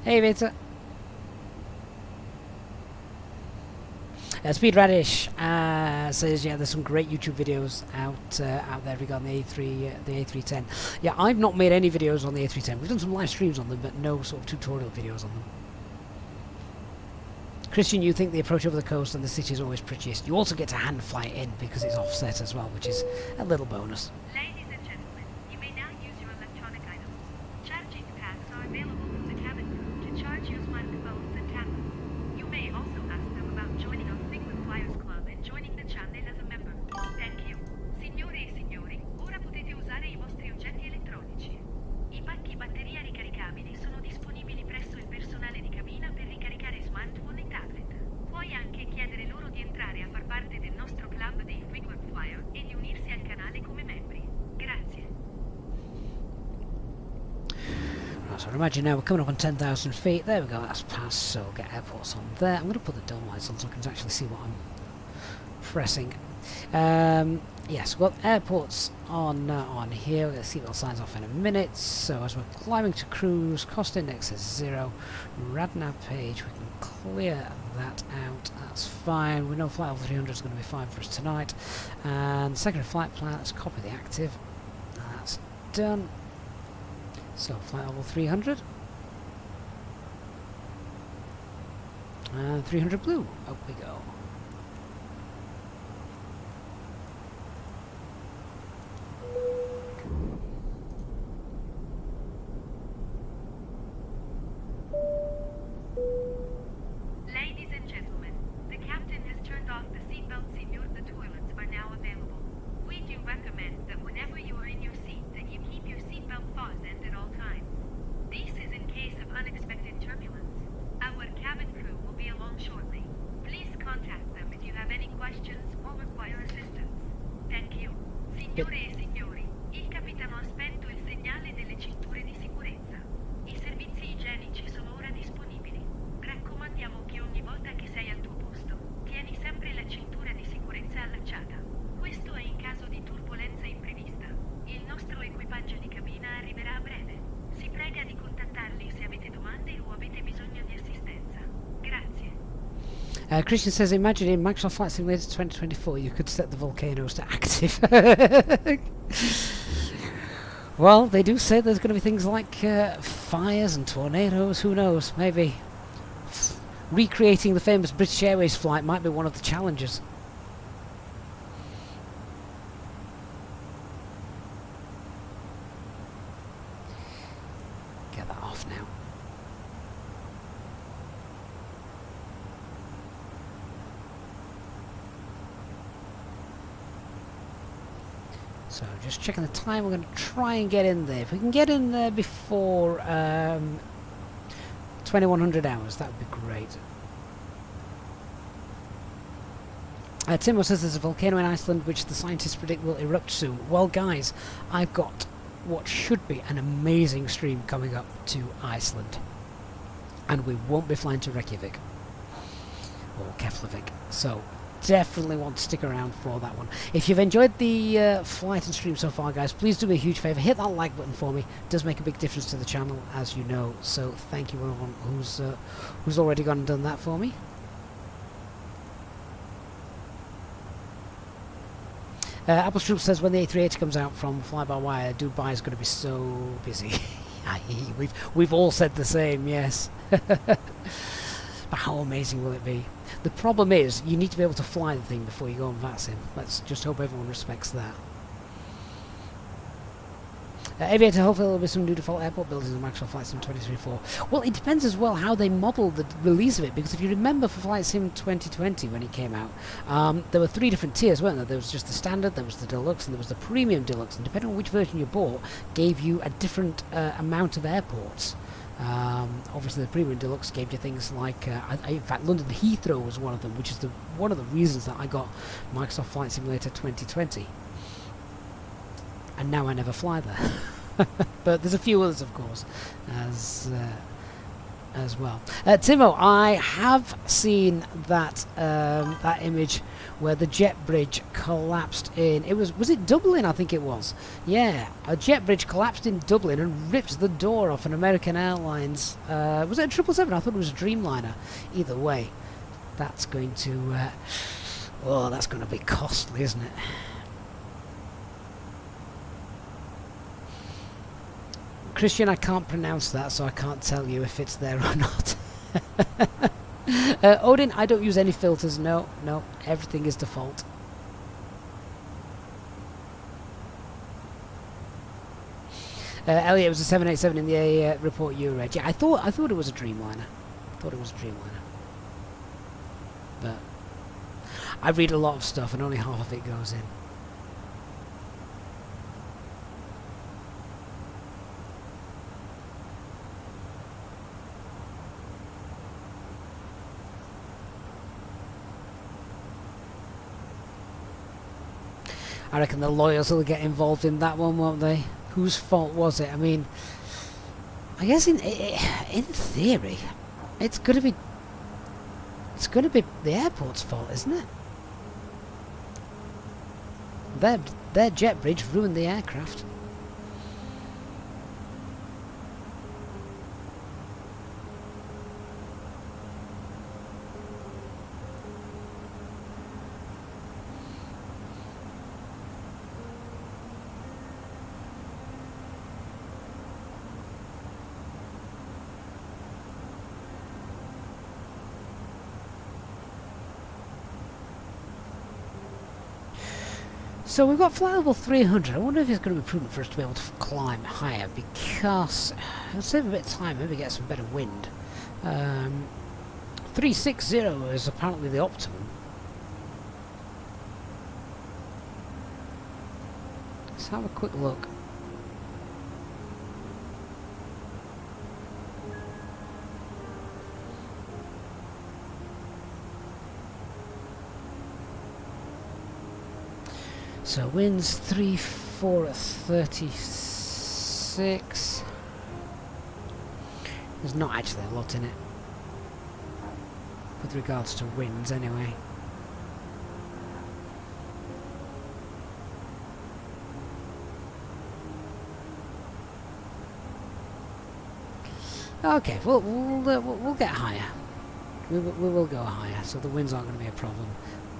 Hey, Vita. Speed Radish says, yeah, there's some great YouTube videos out there regarding the A310. Yeah, I've not made any videos on the A310. We've done some live streams on them, but no sort of tutorial videos on them. Christian, you think the approach over the coast and the city is always prettiest. You also get to hand fly in because it's offset as well, which is a little bonus. Ladies and gentlemen, you may now use your electronic items. Charging packs are available from the cabin crew to charge your smartphones and tablets. You may also ask them about joining our Frequent Flyers Club and joining the channel as a member. Thank you. Signore e signori, ora potete usare i vostri oggetti elettronici. I pacchi batteria ricaricabili sono disponibili presso il personale di cabina per ricaricare smartphone e tablet. Puoi anche chiedere loro di entrare a far parte del nostro club dei Frequent Flyer e di unirsi al canale come membri. Grazie. Right, so imagine now we're coming up on 10,000 feet. There we go, that's passed, so we'll get airports on there. I'm going to put the dome lights on so I can actually see what I'm pressing. Yes, we've got airports on here. We'll get seatbelt signs off in a minute. So as we're climbing to cruise, cost index is 0. RadNav page, we can clear that out. That's fine. We know flight level 300 is going to be fine for us tonight. And secondary flight plan, let's copy the active. That's done. So flight level 300. 300 blue. Up we go. Ladies and gentlemen, the captain has turned off the seatbelt signal. The toilets are now available. We do recommend that whenever you are in your seat that you keep your seatbelt fastened at all times. This is in case of unexpected turbulence. Our cabin crew will be along shortly. Please contact them if you have any questions or require assistance. Thank you. Signore e signori, il capitano ha spento il segnale delle cinture di sicurezza. I servizi igienici sono ora disponibili. Raccomandiamo che ogni volta che sei al tuo posto, tieni sempre la cintura di sicurezza allacciata. Questo è in caso di turbolenza imprevista. Il nostro equipaggio di cabina arriverà a breve. Si prega di contattarli se avete domande o avete bisogno di assistenza. Grazie. Christian says, imagine in Microsoft Flight Simulator 2024 you could set the volcanoes to active. Well, they do say there's going to be things like fires and tornadoes. Who knows? Maybe recreating the famous British Airways flight might be one of the challenges. Get that off now. So just checking the time, we're going to try and get in there. If we can get in there before 2100 hours, that would be great. Timo says there's a volcano in Iceland which the scientists predict will erupt soon. Well guys, I've got what should be an amazing stream coming up to Iceland. And we won't be flying to Reykjavik. Or Keflavik. So definitely want to stick around for that one. If you've enjoyed the flight and stream so far, guys, please do me a huge favour, hit that like button for me. It does make a big difference to the channel, as you know, so thank you everyone who's already gone and done that for me. Apple Troop says when the A380 comes out from fly-by-wire, Dubai is going to be so busy. we've all said the same, yes. But how amazing will it be? The problem is, you need to be able to fly the thing before you go on VATSIM. Let's just hope everyone respects that. Aviator, hopefully there will be some new default airport buildings in Microsoft Flight Sim 2034. Well, it depends as well how they model the release of it, because if you remember for Flight Sim 2020 when it came out, there were 3 different tiers, weren't there? There was just the standard, there was the deluxe, and there was the premium deluxe, and depending on which version you bought, gave you a different amount of airports. Obviously the premium deluxe gave you things like, in fact London Heathrow was one of them, which is one of the reasons that I got Microsoft Flight Simulator 2020. And now I never fly there. But there's a few others, of course, as well. Timo, I have seen that that image where the jet bridge collapsed in. Was it Dublin? I think it was. Yeah, a jet bridge collapsed in Dublin and ripped the door off an American Airlines. Was it a 777? I thought it was a Dreamliner. Either way, that's going to. That's going to be costly, isn't it? Christian, I can't pronounce that, so I can't tell you if it's there or not. Odin, I don't use any filters. No, everything is default. Elliot, it was a 787 in the report you read. Yeah, I thought it was a Dreamliner. But I read a lot of stuff, and only half of it goes in. I reckon the lawyers will get involved in that one, won't they? Whose fault was it? I mean, I guess in theory, it's going to be the airport's fault, isn't it? Their jet bridge ruined the aircraft. So we've got flight level 300. I wonder if it's going to be prudent for us to be able to climb higher, because it'll save a bit of time, maybe get some better wind. 360 is apparently the optimum. Let's have a quick look. So winds 3-4 at 36. There's not actually a lot in it with regards to winds anyway. Okay, we'll get higher. We will go higher, so the winds aren't going to be a problem.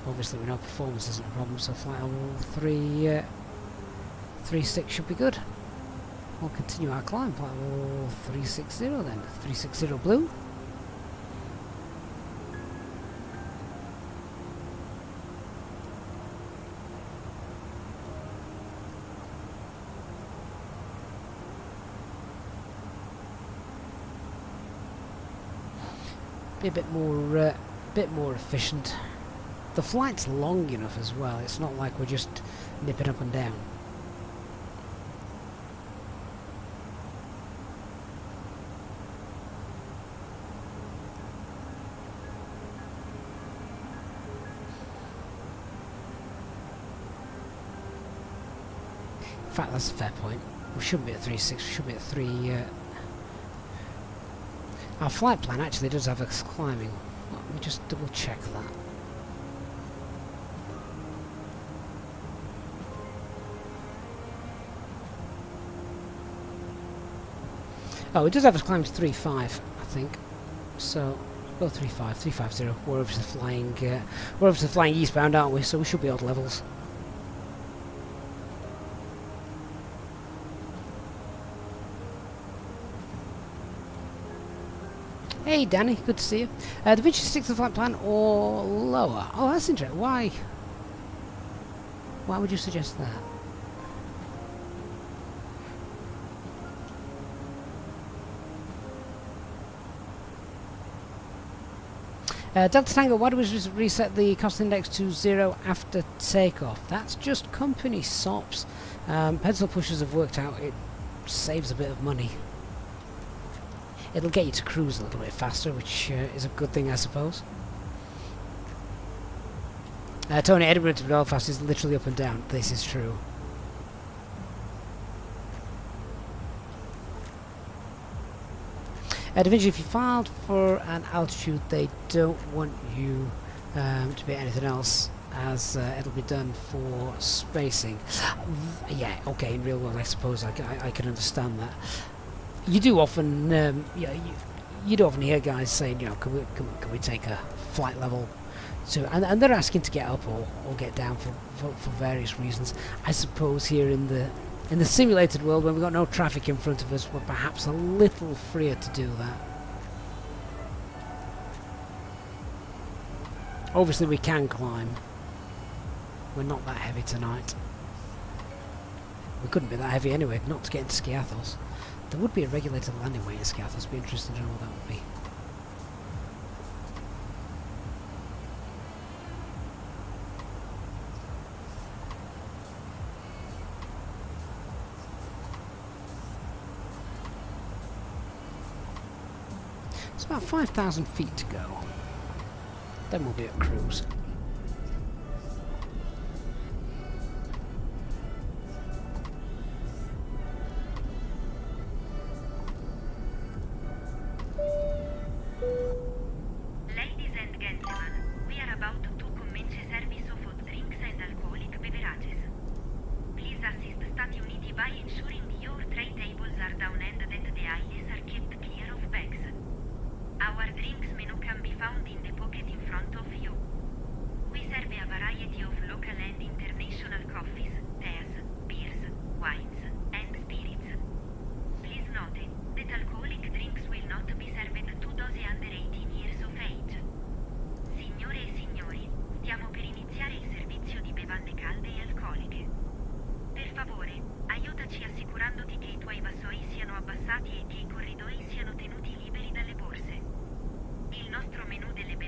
Obviously we know performance isn't a problem, so flight level 36 should be good. We'll continue our climb. Flight level 360 then. 360 blue. Be a bit more efficient. The flight's long enough as well. It's not like we're just nipping up and down. In fact, that's a fair point. We shouldn't be at 3.6. We should be at 3. Our flight plan actually does have us climbing. Let me just double check that. Oh, it does have us climb to 3.5, I think. So, go 3.5, 350. We're obviously flying eastbound, aren't we? So we should be odd levels. Hey Danny, good to see you. Da Vinci sticks to the flight plan or lower? Oh, that's interesting. Why would you suggest that? Delta Tango, why do we just reset the cost index to 0 after takeoff? That's just company SOPs. Pencil pushers have worked out it saves a bit of money. It'll get you to cruise a little bit faster, which is a good thing, I suppose. Tony, Edinburgh to Belfast is literally up and down. This is true. Da Vinci, if you filed for an altitude, they don't want you to be anything else, as it'll be done for spacing. Yeah, okay, in real world, I suppose I can understand that. You do often, you do often hear guys saying, you know, can we take a flight level to, and they're asking to get up or get down for various reasons. I suppose here in the simulated world, when we've got no traffic in front of us, we're perhaps a little freer to do that. Obviously we can climb. We're not that heavy tonight. We couldn't be that heavy anyway, not to get into Skiathos. There would be a regulated landing weight in Skiathos. I'd be interested to know what that would be. It's about 5,000 feet to go. Then we'll be at cruise. Ladies and gentlemen, we are about to commence service of drinks and alcoholic beverages. Please assist Stati Uniti by ensuring your tray tables are down and that the aisles are kept clear of bags. Our drinks menu can be found in the pocket in front of you.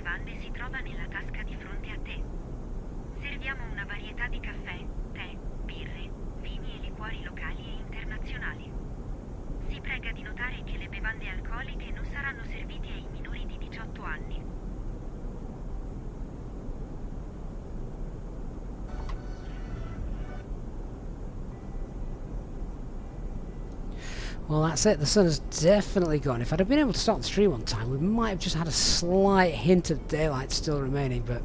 bevande si trova nella tasca di fronte a te. Serviamo una varietà di caffè, tè, birre, vini e liquori locali e internazionali. Si prega di notare che le bevande alcoliche non saranno servite ai minori di 18 anni. Well, that's it. The sun has definitely gone. If I'd have been able to start the stream on time, we might have just had a slight hint of daylight still remaining, but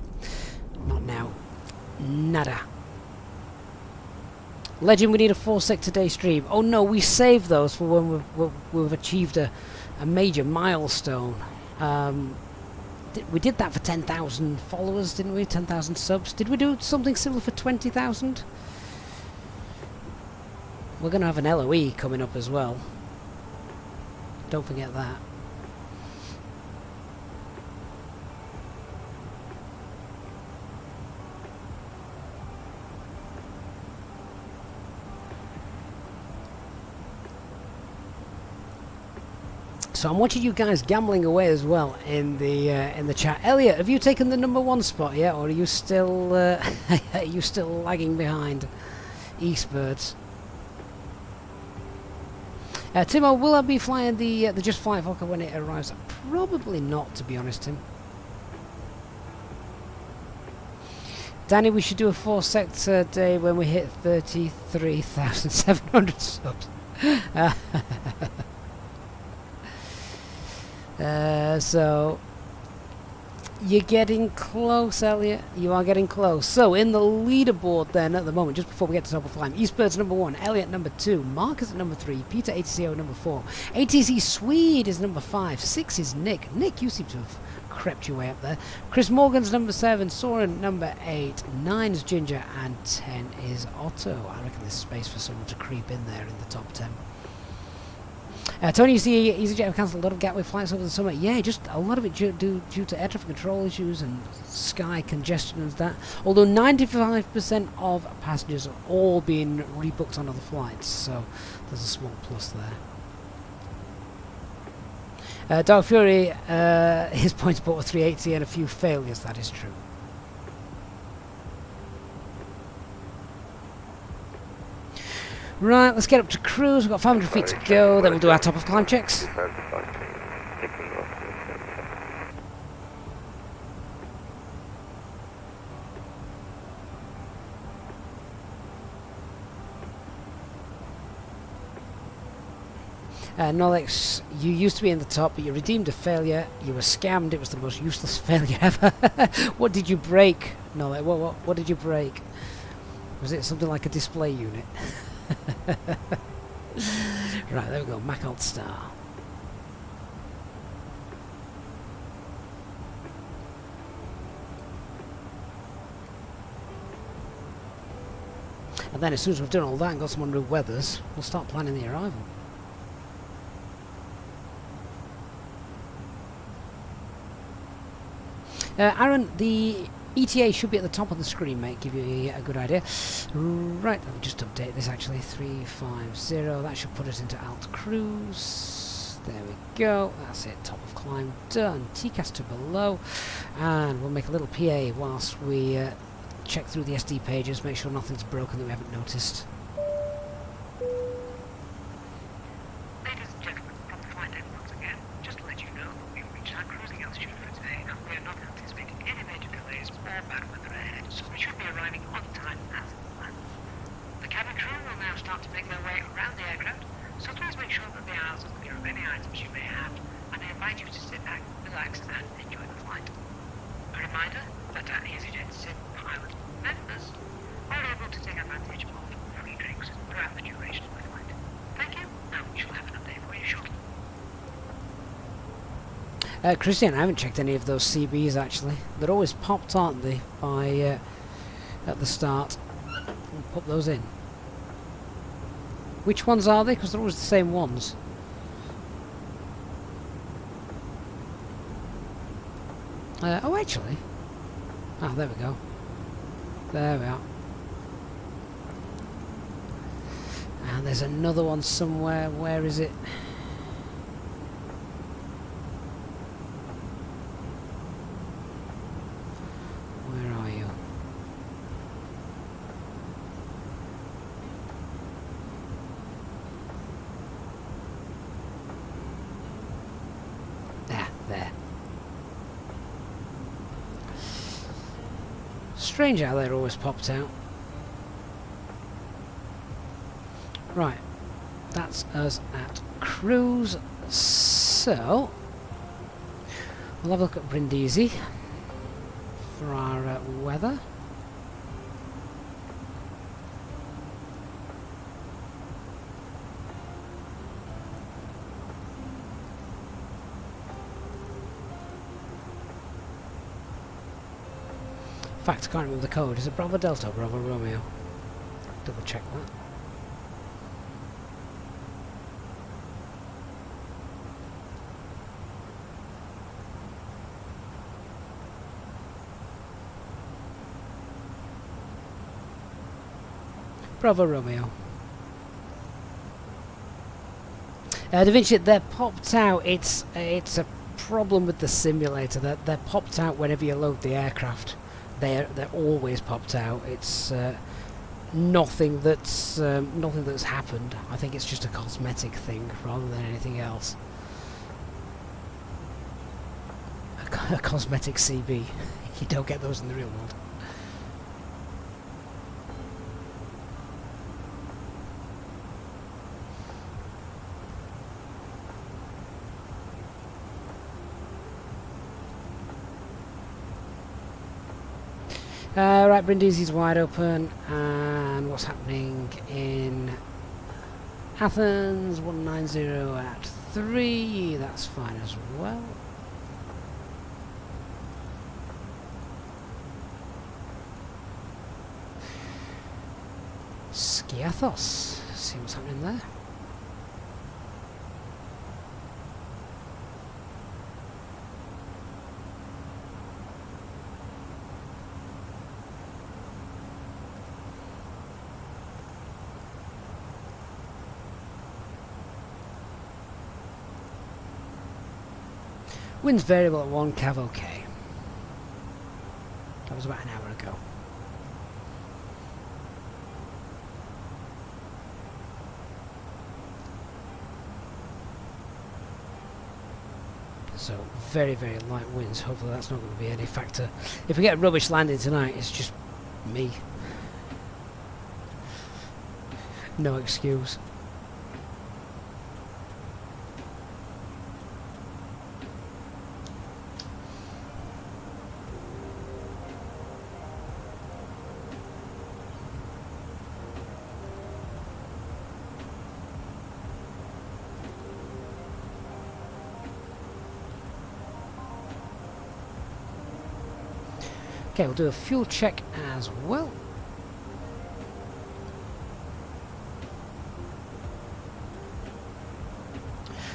not now. Nada. Legend, we need a 4-sector day stream. Oh no, we saved those for when we've achieved a major milestone. We did that for 10,000 followers, didn't we? 10,000 subs. Did we do something similar for 20,000? We're going to have an LOE coming up as well. Don't forget that. So I'm watching you guys gambling away as well in the chat. Elliot, have you taken the #1 spot yet, or are you still are you still lagging behind? Eastbirds. Timo, will I be flying the Just Flight Fokker when it arrives? Probably not, to be honest, Tim. Danny, we should do a 4-sector day when we hit 33,700 subs. So you're getting close, Elliot. You are getting close. So in the leaderboard then at the moment, just before we get to top of climb, Eastbird's #1, Elliot #2, Marcus at #3, Peter ATCO #4, ATC Swede is #5, 6 is Nick. Nick, you seem to have crept your way up there. Chris Morgan's #7, Soren #8, 9 is Ginger, and 10 is Otto. I reckon there's space for someone to creep in there in the top 10. Tony, you see EasyJet have cancelled a lot of Gatwick flights over the summer. Yeah, just a lot of it due to air traffic control issues and sky congestion and that. Although 95% of passengers are all being rebooked on other flights, so there's a small plus there. Dark Fury, his points bought a 380 and a few failures, that is true. Right, let's get up to cruise. We've got 500 feet to go, then we'll do our top of climb checks. Nolix, you used to be in the top, but you redeemed a failure. You were scammed. It was the most useless failure ever. What did you break, Nolix? What did you break? Was it something like a display unit? Right, there we go. Mac Alt Star. And then as soon as we've done all that and got some on route weathers, we'll start planning the arrival. Aaron, the ETA should be at the top of the screen, mate. Give you a good idea. Right, let me just update this actually. 350. That should put us into Alt Cruise. There we go. That's it. Top of climb done. TCAS to below, and we'll make a little PA whilst we check through the SD pages, make sure nothing's broken that we haven't noticed. Ladies and gentlemen, from the flight deck once again, just to let you know that we've reached our cruising altitude for today, and we are not anticipating any major delays or bad weather ahead, so we should be arriving on time as planned. The cabin crew will now start to make their way around the aircraft, so please make sure that the aisles are clear of any items you may have, and I invite you to sit back, relax, and enjoy the flight. A reminder that our Easyjet Sim pilot members are able to take advantage of free drinks throughout the duration of the flight. Thank you, and we shall have an update for you shortly. Christian, I haven't checked any of those CBs actually. They're always popped, aren't they, by at the start. We'll put those in. Which ones are they? Because they're always the same ones. Oh, actually. Ah, there we go. There we are. And there's another one somewhere. Where is it? Strange how they're always popped out. Right, that's us at cruise. So we'll have a look at Brindisi for our weather. In fact, I can't remember the code. Is it Bravo Delta or Bravo Romeo? Double check that. Bravo Romeo. Da Vinci, they're popped out. It's a problem with the simulator. They're popped out whenever you load the aircraft. They're always popped out. It's nothing that's happened. I think it's just a cosmetic thing rather than anything else. A cosmetic CB. You don't get those in the real world. Right, Brindisi's wide open, and what's happening in Athens? 190 at 3, that's fine as well. Skiathos, see what's happening there. Wind's variable at 1 cav OK. That was about an hour ago. So very, very light winds. Hopefully that's not going to be any factor. If we get a rubbish landing tonight, it's just me. No excuse. Okay, we'll do a fuel check as well.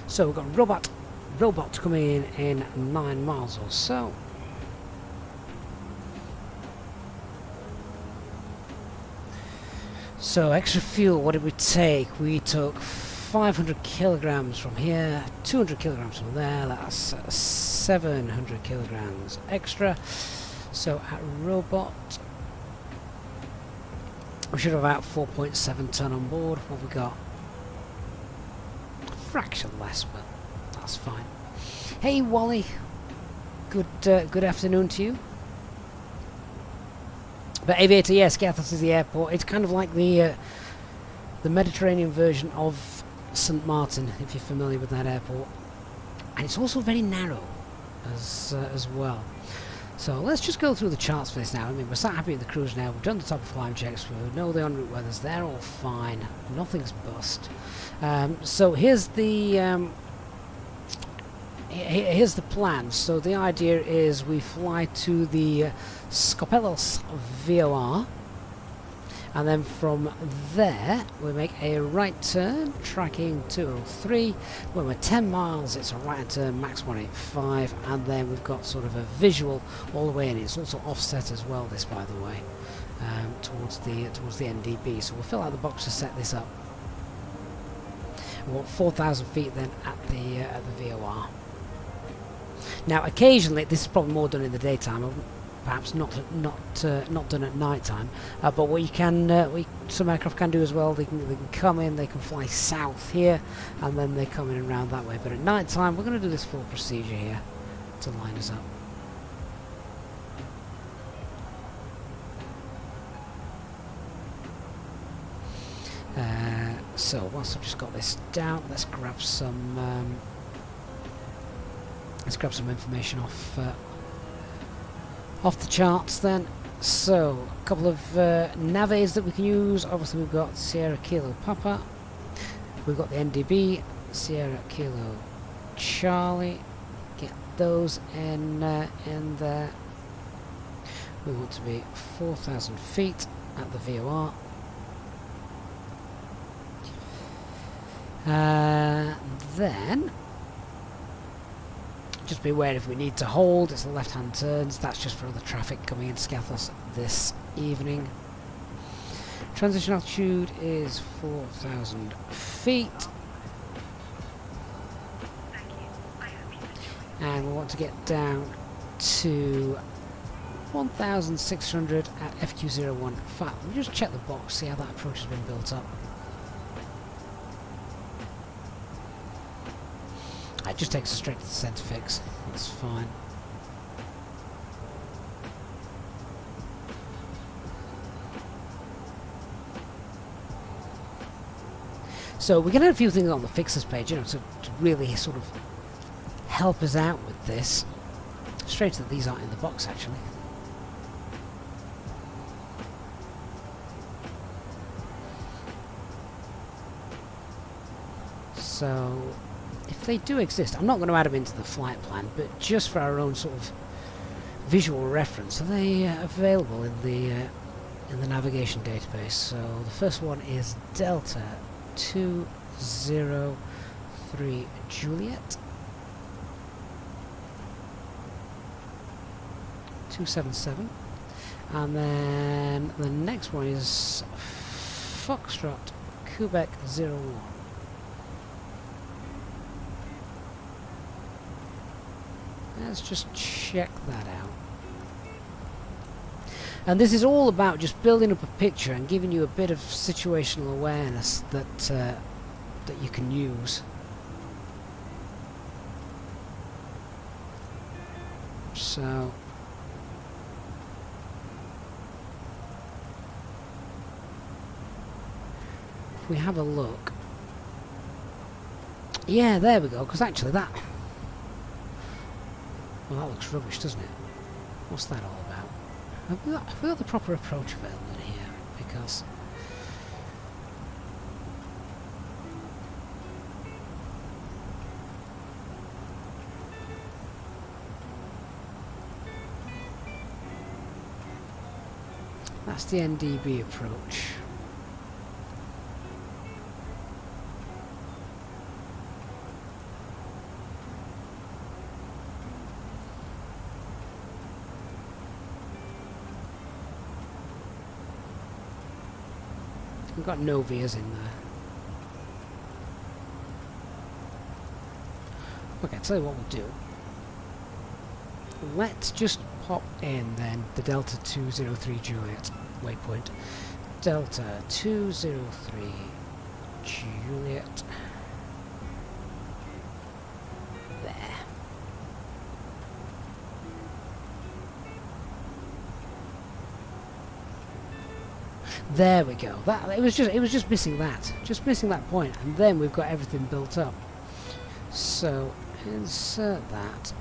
So we've got robot coming in 9 miles or so. So extra fuel, what did we take? We took 500 kilograms from here, 200 kilograms from there. That's 700 kilograms extra. So at robot, we should have about 4.7 ton on board. What we got? A fraction less, but that's fine. Hey Wally, good afternoon to you. But Aviator, yes, Skiathos is the airport. It's kind of like the Mediterranean version of St. Martin, if you're familiar with that airport, and it's also very narrow as well. So let's just go through the charts for this now. I mean, we're sat happy with the cruise now. We've done the top of flying checks. We know the en route weathers. They're all fine. Nothing's bust. So here's the plan. So the idea is we fly to the Skiathos VOR, and then from there we make a right turn, tracking 203. When we're 10 miles, it's a right turn, max 185, and then we've got sort of a visual all the way in. It's also offset as well, this, by the way, towards the NDB. So we'll fill out the box to set this up. We want 4,000 feet then at the VOR. Now, occasionally, this is probably more done in the daytime. Perhaps not done at night time, but what you can, some aircraft can do as well. They can come in, they can fly south here, and then they come in and round that way. But at night time, we're going to do this full procedure here to line us up. So once I've just got this down, let's grab some information off the charts then. So a couple of nav aids that we can use. Obviously we've got Sierra Kilo Papa, we've got the NDB Sierra Kilo Charlie. Get those in there. We want to be 4,000 feet at the VOR. Then just be aware if we need to hold, it's the left-hand turns. That's just for other traffic coming into Skiathos this evening. Transition altitude is 4,000 feet. And we want to get down to 1,600 at FQ01. In fact, let me just check the box, see how that approach has been built up. It just takes us straight to the centre fix. That's fine. So we're going to have a few things on the fixes page, you know, to really sort of help us out with this. Straight that these aren't in the box actually. So if they do exist, I'm not going to add them into the flight plan, but just for our own sort of visual reference, are they available in the navigation database? So the first one is Delta 203 Juliet 277, and then the next one is Foxtrot Quebec 01. Let's just check that out. And this is all about just building up a picture and giving you a bit of situational awareness that that you can use. So if we have a look, yeah, there we go. Because actually that. Well, that looks rubbish, doesn't it? What's that all about? Have we got the proper approach available in here? Because that's the NDB approach. We've got no Vias in there. Okay, I'll tell you what we'll do. Let's just pop in then the Delta 203 Juliet waypoint. Delta 203 Juliet. There. There we go. That it was just missing that. Just missing that point, and then we've got everything built up. So insert that.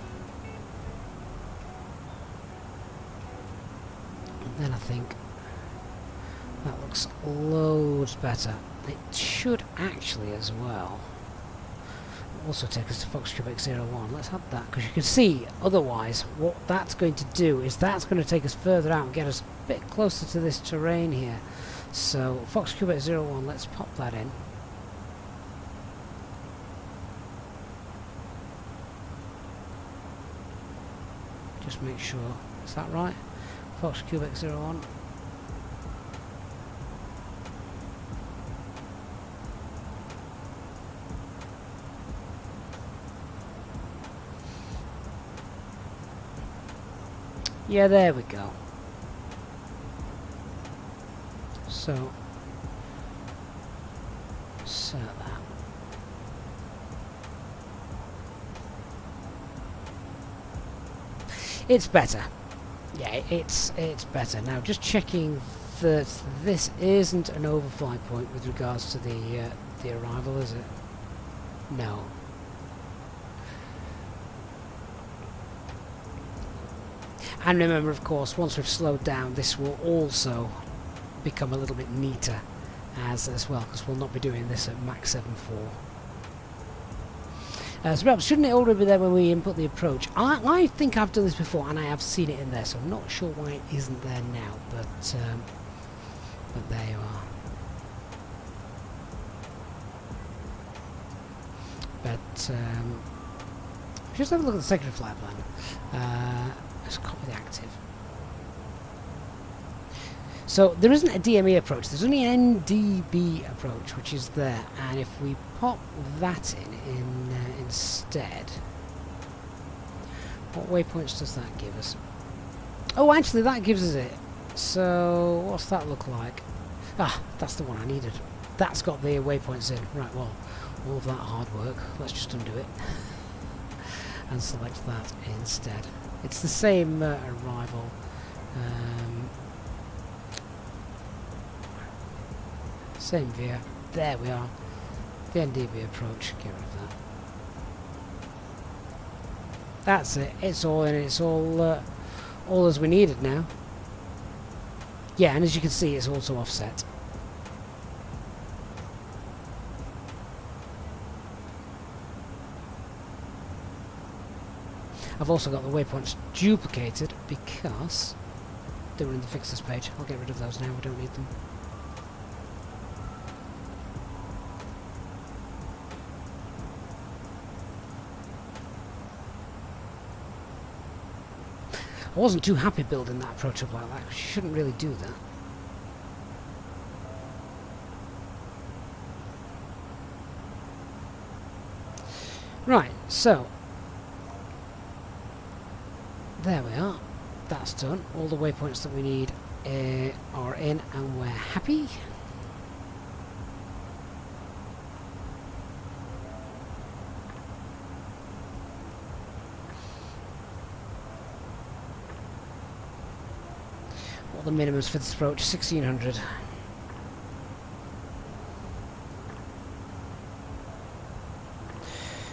And then I think that looks loads better. It should actually as well also take us to Fox Quebec 01. Let's have that, because you can see otherwise what that's going to do is that's going to take us further out and get us a bit closer to this terrain here. So Fox Quebec 01, let's pop that in. Just make sure, is that right? Fox Quebec 01. Yeah, there we go. So, insert that. It's better. Yeah, it's better. Now, just checking that this isn't an overfly point with regards to the the arrival, is it? No. And remember, of course, once we've slowed down, this will also become a little bit neater as well, because we'll not be doing this at Mach 7.4. So perhaps shouldn't it already be there when we input the approach? I think I've done this before, and I have seen it in there, so I'm not sure why it isn't there now, but there you are. But just have a look at the secondary flight plan. Let's copy the active. So there isn't a DME approach, there's only an NDB approach, which is there, and if we pop that in instead, what waypoints does that give us? Oh, actually that gives us it. So what's that look like? Ah, that's the one I needed. That's got the waypoints in. Right, well, all of that hard work, let's just undo it and select that instead. It's the same arrival. Same view. There we are. The NDB approach. Get rid of that. That's it. It's all in. It's all as we needed now. Yeah, and as you can see, it's also offset. I've also got the waypoints duplicated because they were in the fixes page. I'll get rid of those now, we don't need them. I wasn't too happy building that approach up like that, because you shouldn't really do that. Right, so there we are. That's done. All the waypoints that we need are in, and we're happy. What are the minimums for this approach? 1600.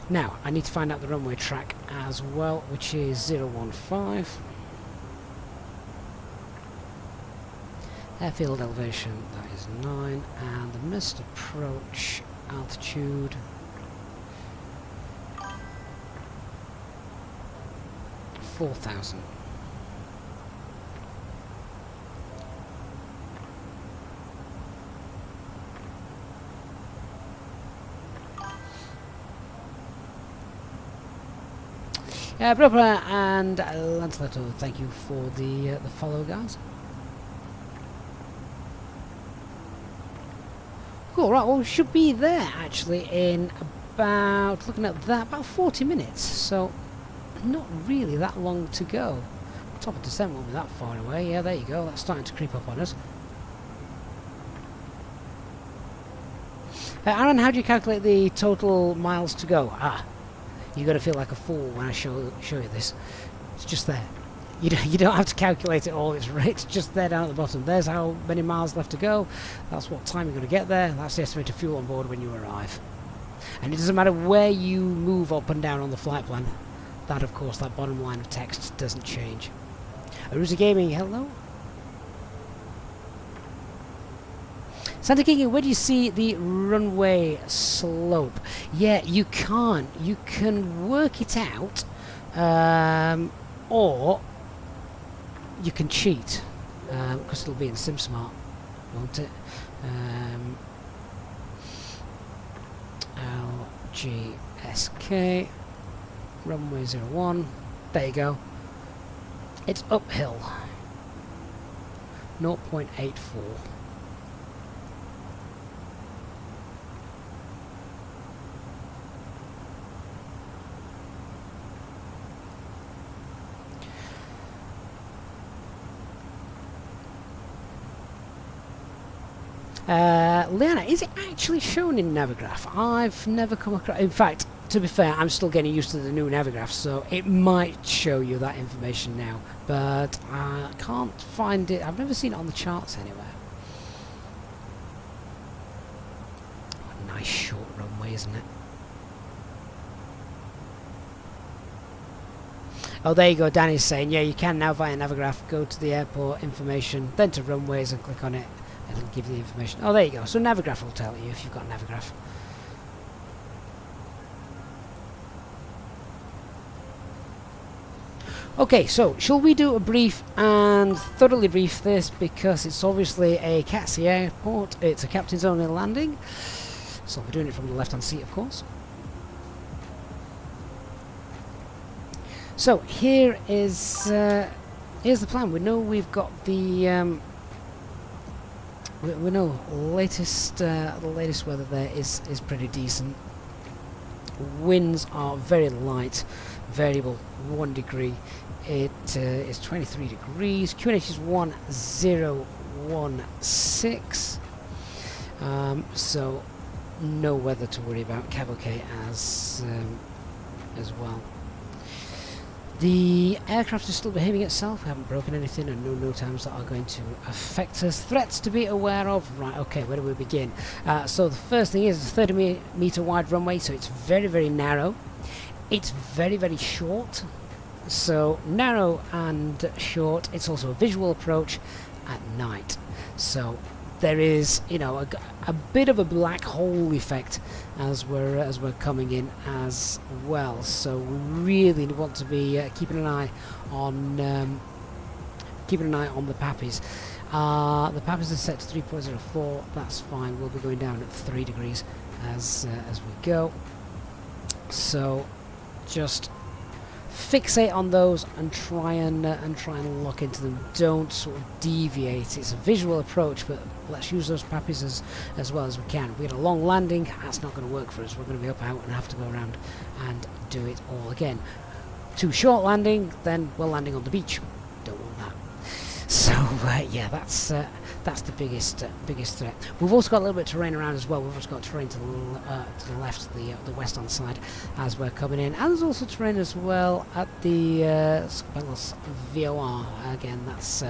Now, I need to find out the runway track as well, which is 015. Airfield elevation, that is 9, and the missed approach altitude 4,000. Proper and Lancelot, thank you for the follow, guys. Cool, right, well, we should be there actually in about, looking at that, about 40 minutes, so not really that long to go. Top of descent won't be that far away. Yeah, there you go, that's starting to creep up on us. Aaron, how do you calculate the total miles to go? You're going to feel like a fool when I show you this. It's just there. You don't have to calculate it all. It's just there down at the bottom. There's how many miles left to go. That's what time you're going to get there. That's the estimated fuel on board when you arrive. And it doesn't matter where you move up and down on the flight plan. That, of course, that bottom line of text doesn't change. Arusa Gaming, hello. Santa King, where do you see the runway slope? Yeah, you can't. You can work it out, or you can cheat, because it'll be in SimSmart, won't it? LGSK, runway 01. There you go. It's uphill. 0.84. Leanna, is it actually shown in Navigraph? I've never come across... In fact, to be fair, I'm still getting used to the new Navigraph, so it might show you that information now. But I can't find it. I've never seen it on the charts anywhere. nice short runway, isn't it? Oh, there you go. Danny's saying, yeah, you can now via Navigraph go to the airport information, then to runways and click on it. It'll give you the information. Oh, there you go. So Navigraph will tell you if you've got Navigraph. Okay, so shall we do a brief and thoroughly brief this, because it's obviously a CATSI airport. It's a captain's only landing. So we're doing it from the left-hand seat, of course. So here is here's the plan. We know we've got the we know latest the latest weather there is pretty decent. Winds are very light, variable 1 degree. It is 23 degrees. QNH is 1016. So no weather to worry about. Cab okay as well. The aircraft is still behaving itself. We haven't broken anything, and no times that are going to affect us. Threats to be aware of. Right, okay, where do we begin? So the first thing is a 30 meter wide runway, so it's very, very narrow. It's very, very short. So narrow and short. It's also a visual approach at night. So there is, you know, a bit of a black hole effect as we're coming in as well. So we really want to be keeping an eye on the PAPIs. The PAPIs are set to 3.04. That's fine. We'll be going down at 3 degrees as we go. So just fixate on those and try and lock into them. Don't sort of deviate. It's a visual approach, but let's use those PAPIs as well as we can. We get a long landing, that's not going to work for us. We're going to be up out and have to go around and do it all again. Too short landing, then we're landing on the beach. Don't want that. So yeah, that's the biggest threat. We've also got a little bit of terrain around as well. We've also got terrain to the left, the western side as we're coming in, and there's also terrain as well at the Skiathos VOR. Again, that's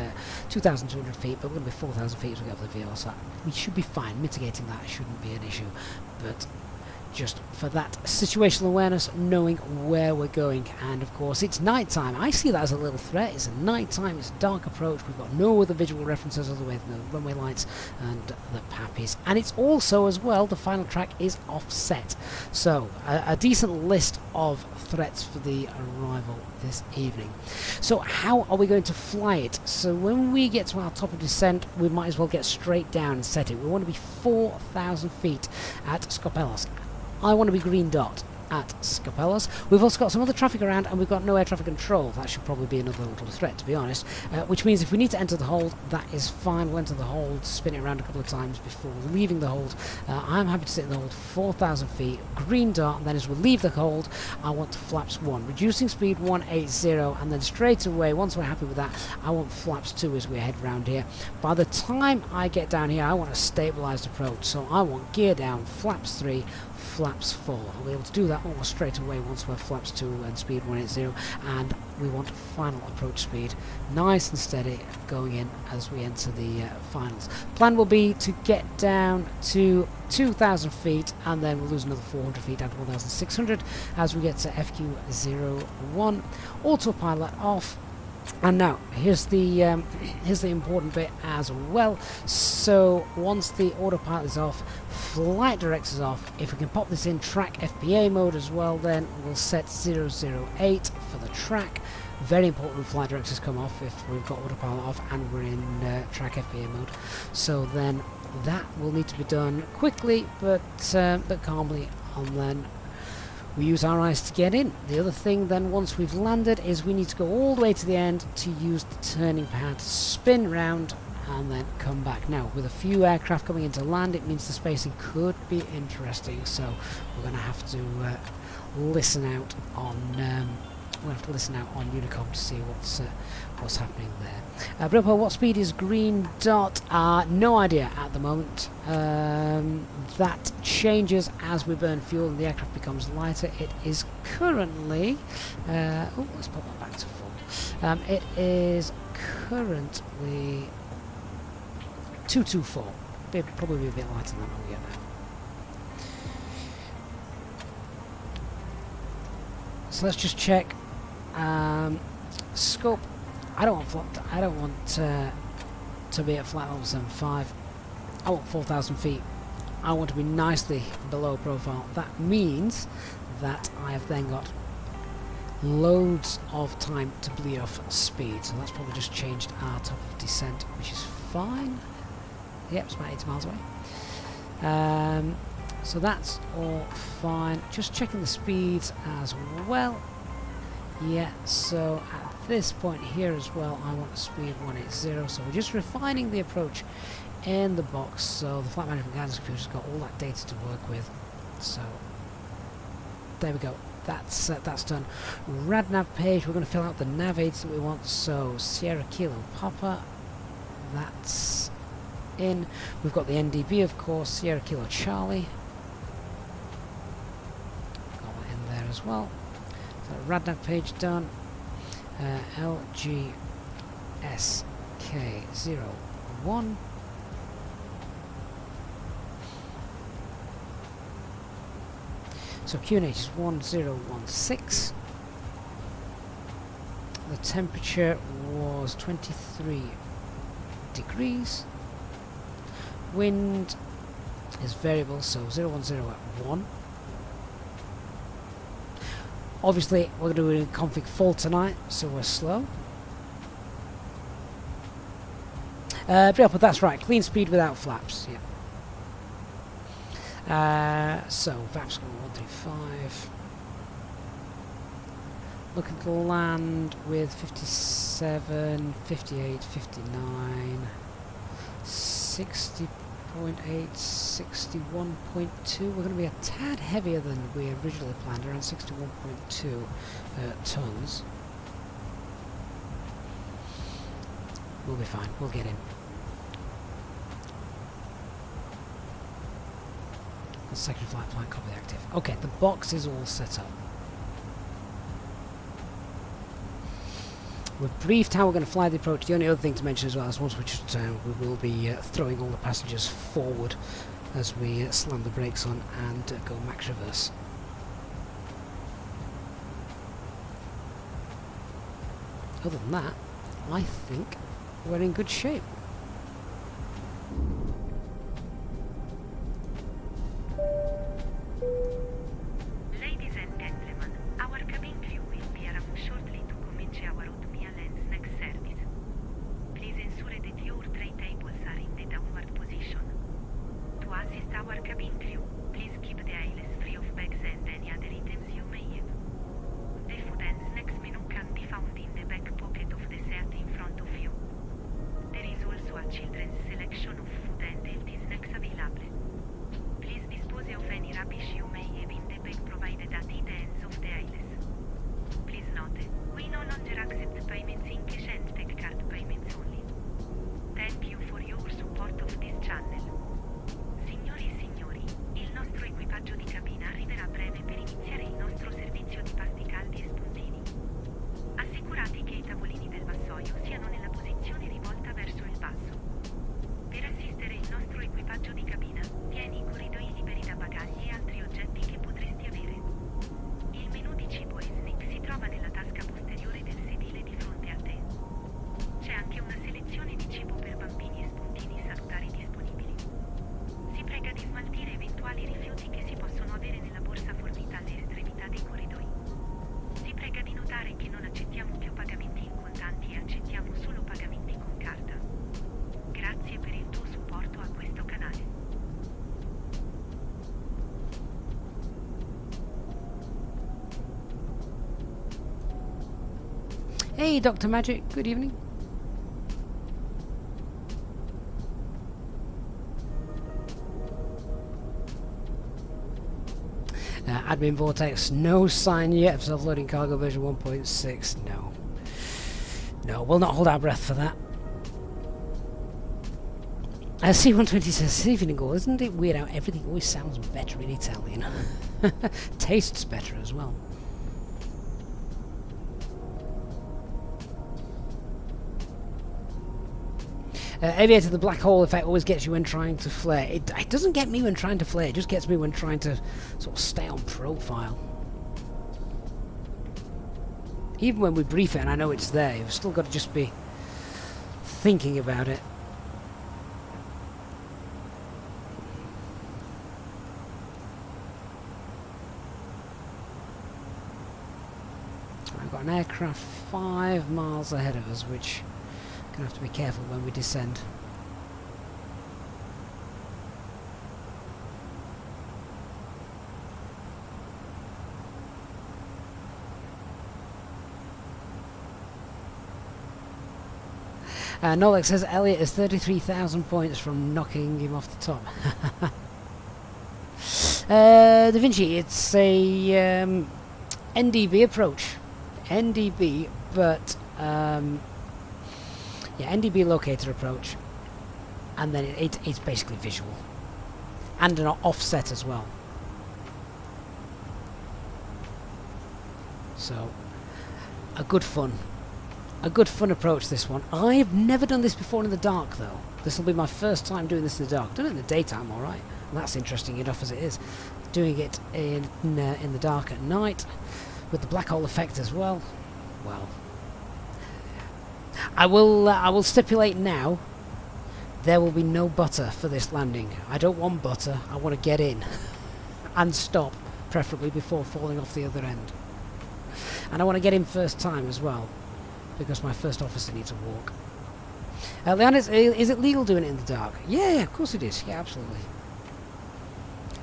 2,200 feet, but we're going to be 4,000 feet as we get up the VOR, so we should be fine. Mitigating that shouldn't be an issue, but just for that situational awareness, knowing where we're going. And of course it's nighttime. I see that as a little threat. It's a nighttime, it's a dark approach. We've got no other visual references other than the runway lights and the PAPIs, and it's also as well the final track is offset. So a decent list of threats for the arrival this evening. So how are we going to fly it? So when we get to our top of descent, we might as well get straight down and set it. We want to be 4,000 feet at Skiathos. I want to be green dot at Skiathos. We've also got some other traffic around, and we've got no air traffic control. That should probably be another little threat, to be honest. Which means if we need to enter the hold, that is fine. We'll enter the hold, spin it around a couple of times before leaving the hold. I'm happy to sit in the hold 4,000 feet, green dot, and then as we leave the hold, I want flaps 1. Reducing speed 180, and then straight away, once we're happy with that, I want flaps 2 as we head round here. By the time I get down here, I want a stabilized approach, so I want gear down, flaps 3, flaps 4. I'll be able to do that almost straight away once we're flaps 2 and speed 180, and we want final approach speed nice and steady going in as we enter the finals. Plan will be to get down to 2,000 feet, and then we'll lose another 400 feet down to 1,600 as we get to FQ01. Autopilot off. And now here's the important bit as well. So once the autopilot is off, flight director is off. If we can pop this in track FPA mode as well, then we'll set 008 for the track. Very important when flight directors come off if we've got autopilot off and we're in track FPA mode. So then that will need to be done quickly but calmly, and then we use our eyes to get in. The other thing then, once we've landed, is we need to go all the way to the end to use the turning pad, spin round, and then come back. Now, with a few aircraft coming into land, it means the spacing could be interesting, so we're going to have to listen out on Unicom to see what's happening there. Brilpo, what speed is green dot? No idea at the moment. That changes as we burn fuel and the aircraft becomes lighter. It is currently let's pop that back to full. It is currently 224. It'll probably be a bit lighter than that when we get there. So let's just check. Scope. I don't want to be at flight level 75. I want 4,000 feet. I want to be nicely below profile. That means that I have then got loads of time to bleed off speed. So that's probably just changed our top of descent, which is fine. Yep, it's about 80 miles away. So that's all fine. Just checking the speeds as well. Yeah, so at this point here as well, I want a speed 180. So we're just refining the approach in the box. So the flight management guidance computer's got all that data to work with. So there we go. That's done. RadNav page. We're going to fill out the nav aids that we want. So Sierra Kilo Papa. That's in. We've got the NDB, of course. Sierra Kilo Charlie. Got that in there as well. So RadNav page done. LGSK01. So QNH is 1016. The temperature was 23 degrees. Wind is variable, so 010 at 1. Obviously, we're going to do a config full tonight, so we're slow. Yeah, but that's right. Clean speed without flaps. Yeah. So VAPS going 135. Looking to land with 57, 58, 59, 60.8, 61.2. We're going to be a tad heavier than we originally planned, around 61.2 tons. We'll be fine. We'll get in. The second flight plan copy active. Okay, the box is all set up. We've briefed how we're going to fly the approach. The only other thing to mention as well is once we shut down, we will be throwing all the passengers forward as we slam the brakes on and go max reverse. Other than that, I think we're in good shape. Ladies and gentlemen, our cabin crew will be around shortly to commence our Oatmeal and snack service. Please ensure that your tray tables are in the downward position. To assist our cabin crew, please keep the aisles free of bags and any other items you may have. The food and snacks menu can be found in the back pocket of the seat in front of you. There is also a children's selection of food and healthy snacks available. Please dispose of any rubbish you may have in the bag provided at either ends of the aisles. Please note, we no longer accept payments in cash and take card payments only. Thank you for your support of this channel. Signori e signori, il nostro equipaggio di cabina arriverà a breve per iniziare il nostro servizio di pasti caldi e spuntini. Assicurati che i tavolini del vassoio siano nella posizione rivolta verso il basso. Per assistere il nostro equipaggio di cabina, tieni i corridoi liberi da bagagli e altri oggetti che potresti avere. Il menù di cibo e snack si trova nella tasca posteriore del sedile di fronte a te. C'è anche una selezione di cibo per bambini e spuntini salutari disponibili. Si prega di smaltire eventuali rifiuti che si possono avere nella borsa fornita alle estremità dei corridoi. Si prega di notare che non accettiamo più pagamenti in contanti e accettiamo solo pagamenti con carta. Grazie per il tuo supporto a questo canale. Hey, Dr. Magic. Good evening. Admin Vortex, no sign yet of self-loading cargo version 1.6. No. No, we'll not hold our breath for that. C120 says, Stephen and Gore, isn't it weird how everything always sounds better in Italian? Tastes better as well. Aviator, the black hole effect always gets you when trying to flare. It doesn't get me when trying to flare, it just gets me when trying to sort of stay on profile. Even when we brief it and I know it's there, you've still got to just be thinking about it. I've got an aircraft 5 miles ahead of us, which I'm going to have to be careful when we descend. Nolex says Elliot is 33,000 points from knocking him off the top. Da Vinci, it's a NDB approach. NDB, but yeah, NDB locator approach, and then it's basically visual and an offset as well. So a good fun approach, this one. I've never done this before in the dark though. This will be my first time doing this in the dark. Done it in the daytime, all right, and that's interesting enough as it is. Doing it in the dark at night with the black hole effect as well. Well, I will stipulate now, there will be no butter for this landing. I don't want butter. I want to get in and stop, preferably before falling off the other end. And I want to get in first time as well, because my first officer needs a walk. Leon, is it legal doing it in the dark? Yeah, of course it is. Yeah, absolutely.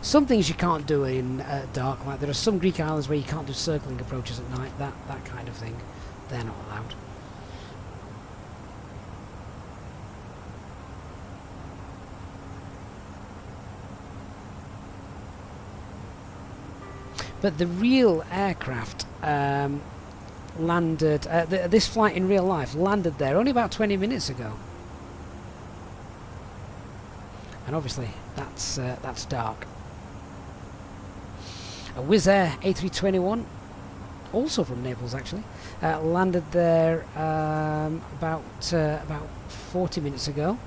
Some things you can't do in dark, like there are some Greek islands where you can't do circling approaches at night, that kind of thing. They're not allowed. But the real aircraft landed, this flight in real life landed there only about 20 minutes ago. And obviously that's dark. A Wizz Air A321, also from Naples actually, landed there about 40 minutes ago.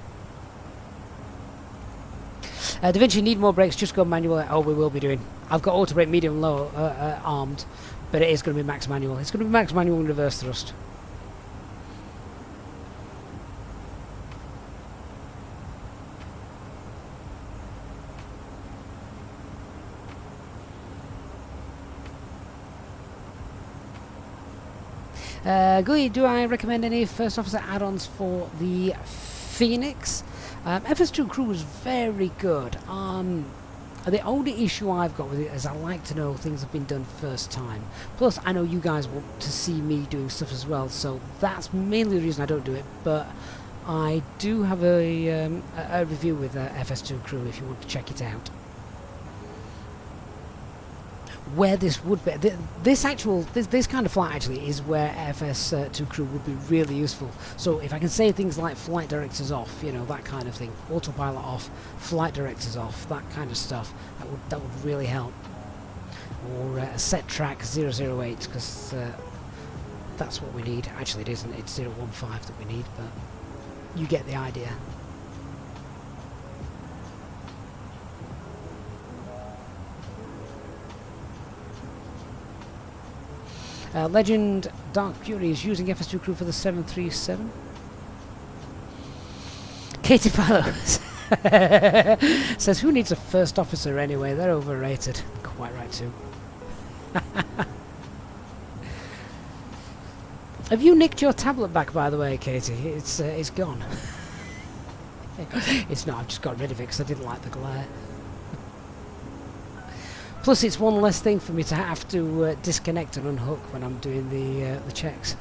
Da Vinci, need more brakes, just go manual. Oh, we will be doing. I've got auto brake medium low armed, but it is going to be max manual. It's going to be max manual and reverse thrust. Gui, do I recommend any first officer add-ons for the Fenix? FS2 crew is very good. The only issue I've got with it is I like to know things have been done first time. Plus, I know you guys want to see me doing stuff as well, so that's mainly the reason I don't do it. But I do have a review with FS2 crew if you want to check it out. Where this would be, this kind of flight actually is where FS2 crew would be really useful. So if I can say things like flight directors off, you know, that kind of thing, autopilot off, flight directors off, that kind of stuff, that would really help. Or set track 008, because that's what we need. Actually it isn't, it's 015 that we need, but you get the idea. Legend Dark Fury is using FS2 crew for the 737. Katie Palos says, who needs a first officer anyway? They're overrated. Quite right too. Have you nicked your tablet back, by the way, Katie? It's gone. It's not, I've just got rid of it because I didn't like the glare. Plus, it's one less thing for me to have to disconnect and unhook when I'm doing the checks.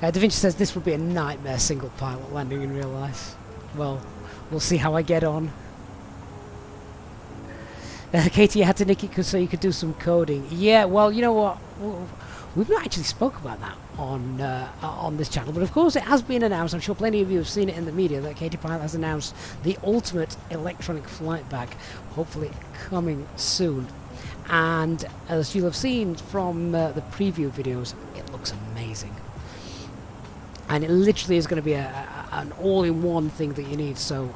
Da Vinci says this would be a nightmare single pilot landing in real life. Well, we'll see how I get on. Katie, you had to nick it so you could do some coding. Yeah, well, you know what? We've not actually spoke about that on this channel, but of course it has been announced. I'm sure plenty of you have seen it in the media that Katie Pilot has announced the ultimate electronic flight bag, hopefully coming soon. And as you'll have seen from the preview videos, it looks amazing. And it literally is going to be an all-in-one thing that you need. So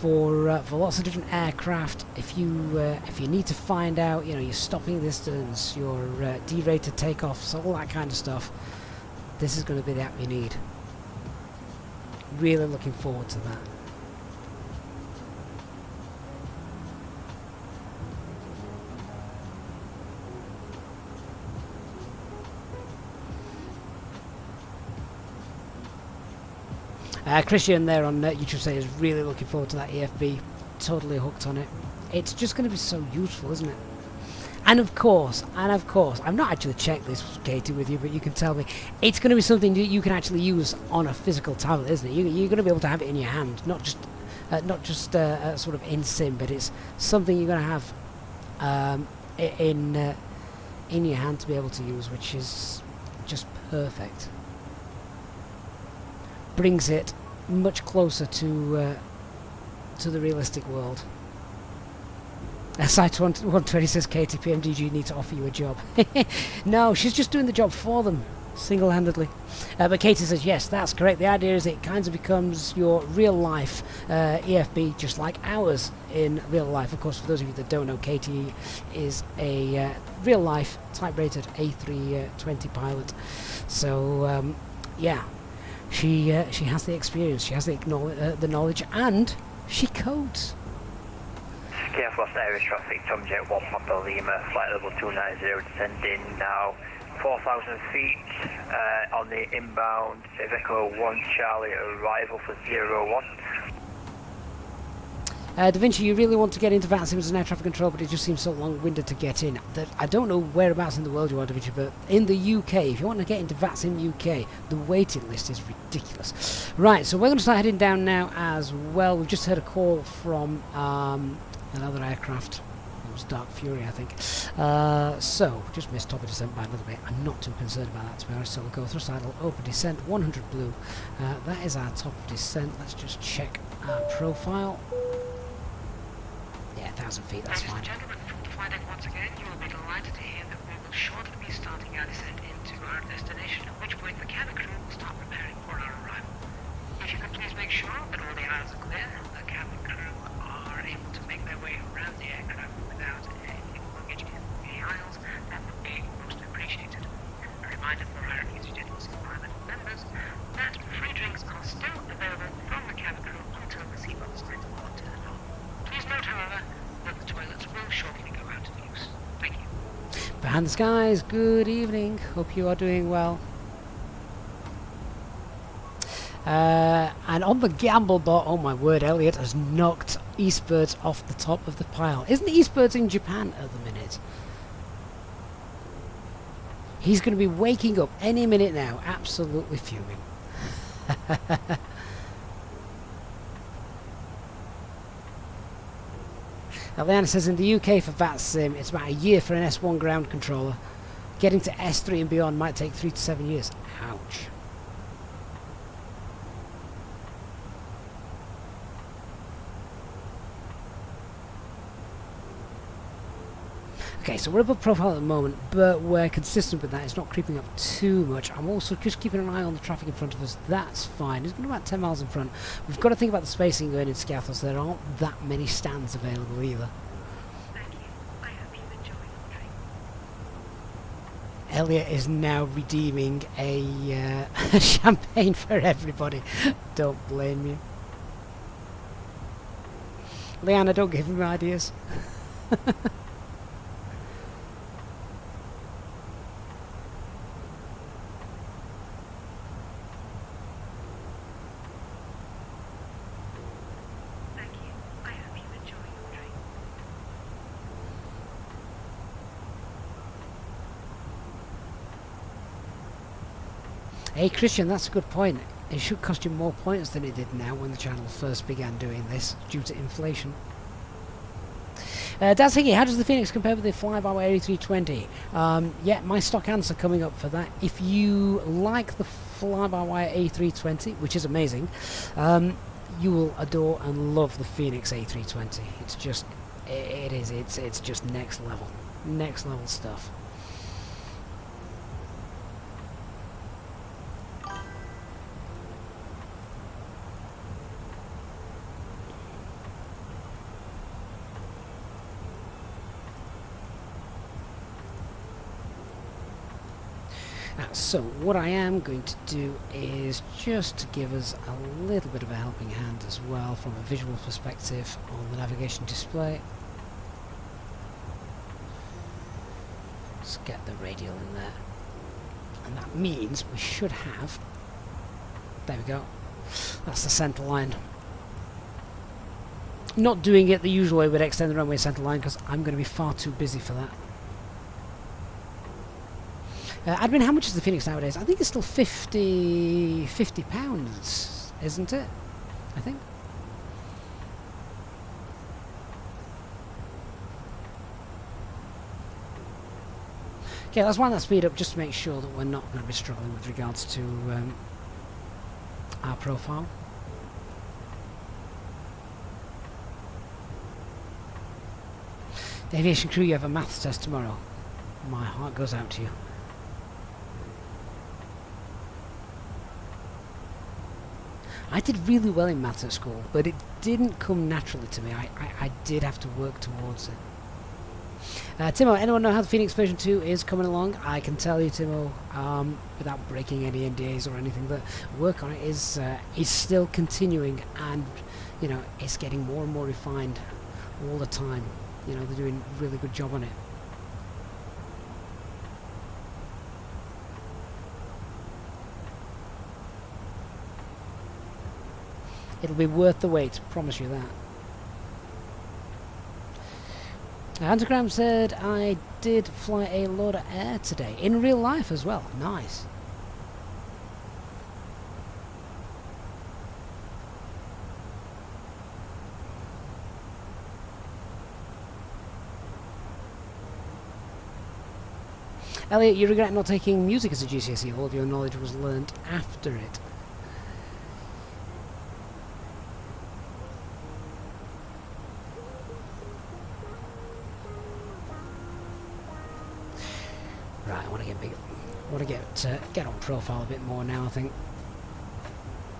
for lots of different aircraft. If you need to find out, you know, your stopping distance, your derated takeoffs, all that kind of stuff, this is going to be the app you need. Really looking forward to that. Christian there on YouTube says really looking forward to that EFB. Totally hooked on it. It's just going to be so useful, isn't it? And of course, I've not actually checked this, Katie, with you, but you can tell me it's going to be something that you can actually use on a physical tablet, isn't it? You're going to be able to have it in your hand, not just sort of in sim, but it's something you're going to have in your hand to be able to use, which is just perfect. Brings it much closer to the realistic world. Site 120 says Katie, PMDG need to offer you a job. No, she's just doing the job for them, single-handedly. But Katie says, yes, that's correct. The idea is it kind of becomes your real-life EFB, just like ours in real life. Of course, for those of you that don't know, Katie is a real-life type-rated A320 pilot. So, yeah, she has the experience, she has the knowledge, and she codes. Skiathos Irish traffic, Tom Jet 1 Papa Lima, flight level 290, descending now 4,000 feet on the inbound Echo 1 Charlie, arrival for 01. Da Vinci, you really want to get into VATSIM as an air traffic control, but it just seems so long-winded to get in. I don't know whereabouts in the world you are, Da Vinci, but in the UK, if you want to get into VATSIM UK, the waiting list is ridiculous. Right, so we're going to start heading down now as well. We've just heard a call from another aircraft. It was Dark Fury, I think. So, just missed top of descent by a little bit. I'm not too concerned about that, to be honest. So we'll go thrust idle, open descent, 100 blue. That is our top of descent. Let's just check our profile. Yeah, 1,000 feet, that's fine. Ladies and gentlemen, from the flight deck once again, you will be delighted to hear that we will shortly be starting our descent into our destination, at which point the cabin crew will start preparing for our arrival. If you could please make sure that all the aisles are clear, the cabin crew are able to make their way around the aircraft without any luggage in the aisles, that would be most appreciated. A reminder for our Easyjet pilot members that free drinks are still available from the cabin crew until the seatbelt signs are turned on. Please note, however, that the toilets will shortly go out of use. Thank you. Behind the skies, good evening. Hope you are doing well. And on the gamble bot, oh my word, Elliot has knocked Eastbirds off the top of the pile. Isn't Eastbirds in Japan at the minute? He's going to be waking up any minute now, absolutely fuming. Leanna says in the UK for VATSIM, it's about a year for an S1 ground controller. Getting to S3 and beyond might take 3 to 7 years. Ouch. Okay, so we're above profile at the moment, but we're consistent with that. It's not creeping up too much. I'm also just keeping an eye on the traffic in front of us. That's fine. It's going about 10 miles in front. We've got to think about the spacing going in Skiathos. There aren't that many stands available either. Thank you. I hope you enjoy your trip. Elliot is now redeeming a champagne for everybody. Don't blame you. Leanna, don't give him ideas. Hey Christian, that's a good point. It should cost you more points than it did now when the channel first began doing this, due to inflation. Dad's thinking, how does the Fenix compare with the fly-by-wire A320? Yeah, my stock answer coming up for that. If you like the fly-by-wire A320, which is amazing, you will adore and love the Fenix A320. It's just, it's just next level stuff. So what I am going to do is just to give us a little bit of a helping hand as well from a visual perspective on the navigation display. Let's get the radial in there. And that means we should have, there we go, that's the centre line. Not doing it the usual way with extend the runway centre line because I'm going to be far too busy for that. Admin, how much is the Fenix nowadays? I think it's still £50, isn't it? I think. Okay, let's wind that speed up just to make sure that we're not going to be struggling with regards to our profile. The aviation crew, you have a maths test tomorrow. My heart goes out to you. I did really well in maths at school, but it didn't come naturally to me. I did have to work towards it. Timo, anyone know how the Fenix version 2 is coming along? I can tell you, Timo, without breaking any NDAs or anything, that work on it is still continuing, and you know, it's getting more and more refined all the time. You know, they're doing a really good job on it. It'll be worth the wait, promise you that. Antigram said, I did fly a load of air today, in real life as well. Nice. Elliot, you regret not taking music as a GCSE. All of your knowledge was learnt after it. Right, I want to get big. I want to get on profile a bit more now. I think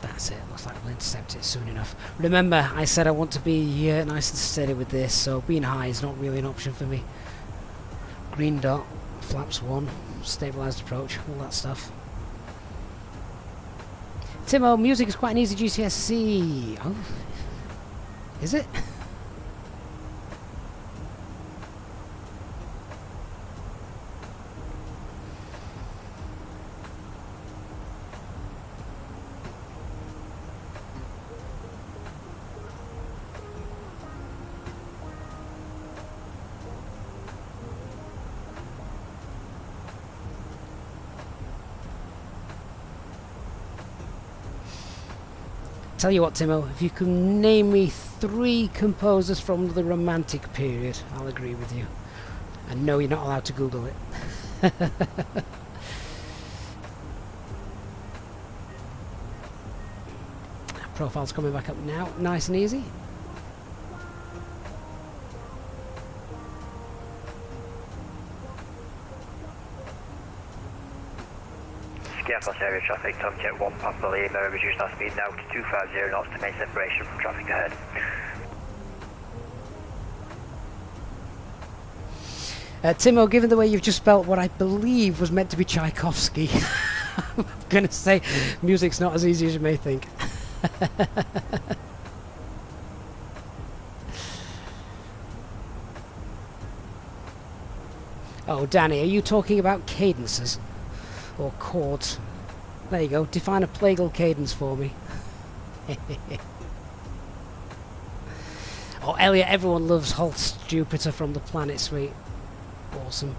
that's it. Looks like we'll intercept it soon enough. Remember, I said I want to be nice and steady with this, so being high is not really an option for me. Green dot, flaps 1, stabilised approach, all that stuff. Timo, music is quite an easy GCSE. Oh, is it? Tell you what, Timo, if you can name me 3 composers from the Romantic period, I'll agree with you. And no, you're not allowed to Google it. Profile's coming back up now, nice and easy. Skiathos area traffic, Tomjet 1 Papa Lima, reduce our speed now to 250 knots to make separation from traffic ahead. Timo, given the way you've just spelt what I believe was meant to be Tchaikovsky, I'm going to say music's not as easy as you may think. Oh, Danny, are you talking about cadences? Or chords? There you go, define a plagal cadence for me. Oh, Elliot, everyone loves Holt's Jupiter from the Planet Suite. Awesome.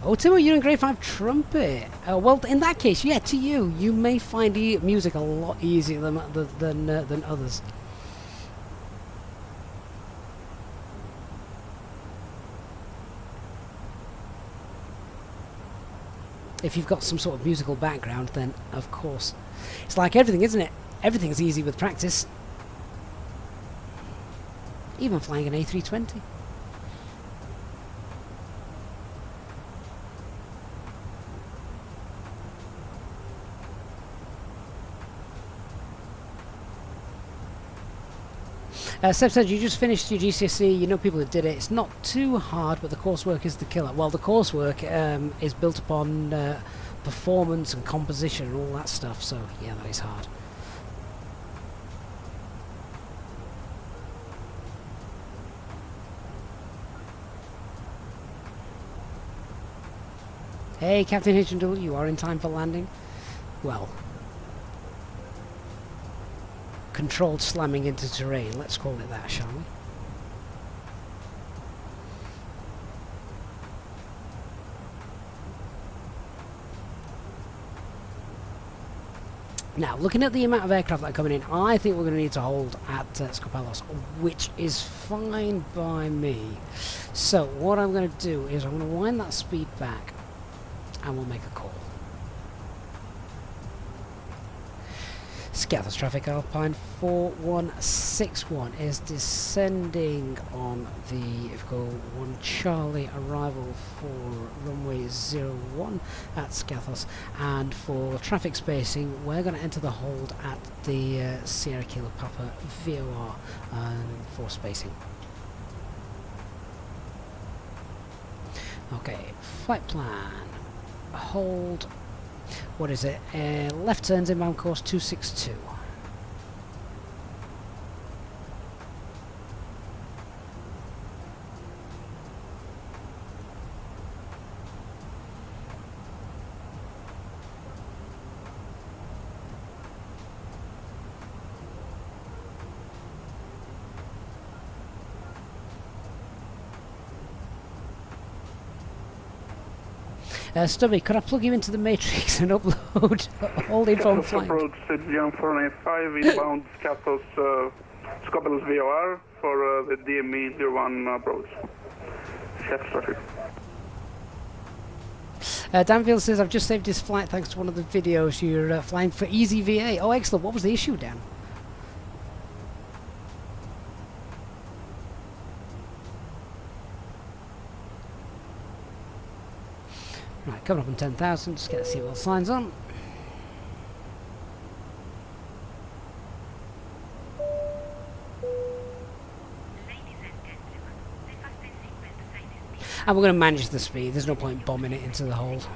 Oh, Timo, you're in grade 5 trumpet. Well, in that case, yeah, to you, you may find music a lot easier than others. If you've got some sort of musical background, then of course. It's like everything, isn't it? Everything's easy with practice. Even flying an A320. Seb said you just finished your GCSE, you know people who did it. It's not too hard, but the coursework is the killer. Well, the coursework is built upon performance and composition and all that stuff, so yeah, that is hard. Hey, Captain H&W, you are in time for landing. Well, controlled slamming into terrain, let's call it that, shall we? Now, looking at the amount of aircraft that are coming in, I think we're going to need to hold at Skiathos, which is fine by me. So, what I'm going to do is I'm going to wind that speed back and we'll make a call. Skiathos traffic Alpine 4161 is descending on the Echo 1 Charlie, arrival for runway 01 at Skiathos, and for traffic spacing we're going to enter the hold at the Sierra Kilo Papa VOR for spacing. Okay, flight plan, hold. What is it? Left turns inbound course 262. Stubby, could I plug you into the matrix and upload all the info on flying? Approach Jan 495 inbound Skiathos Scopelos VOR for the DME 01 approach. Skiathos traffic. Danfield says, I've just saved his flight thanks to one of the videos. You're flying for Easy VA. Oh, excellent. What was the issue, Dan? Right, coming up on 10,000, just get the seatbelt signs on. And we're going to manage the speed, there's no point bombing it into the hold.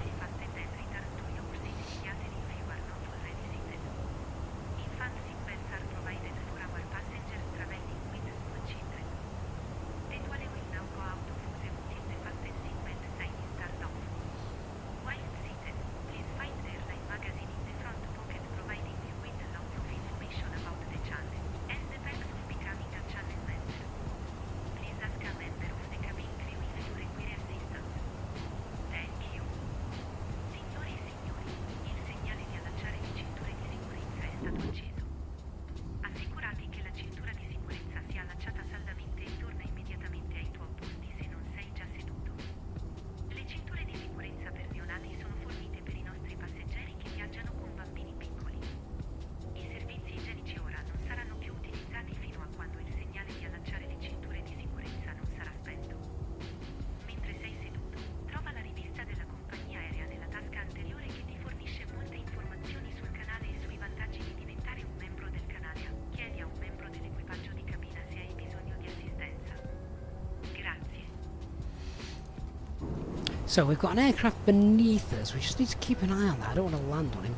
So we've got an aircraft beneath us, we just need to keep an eye on that, I don't want to land on him.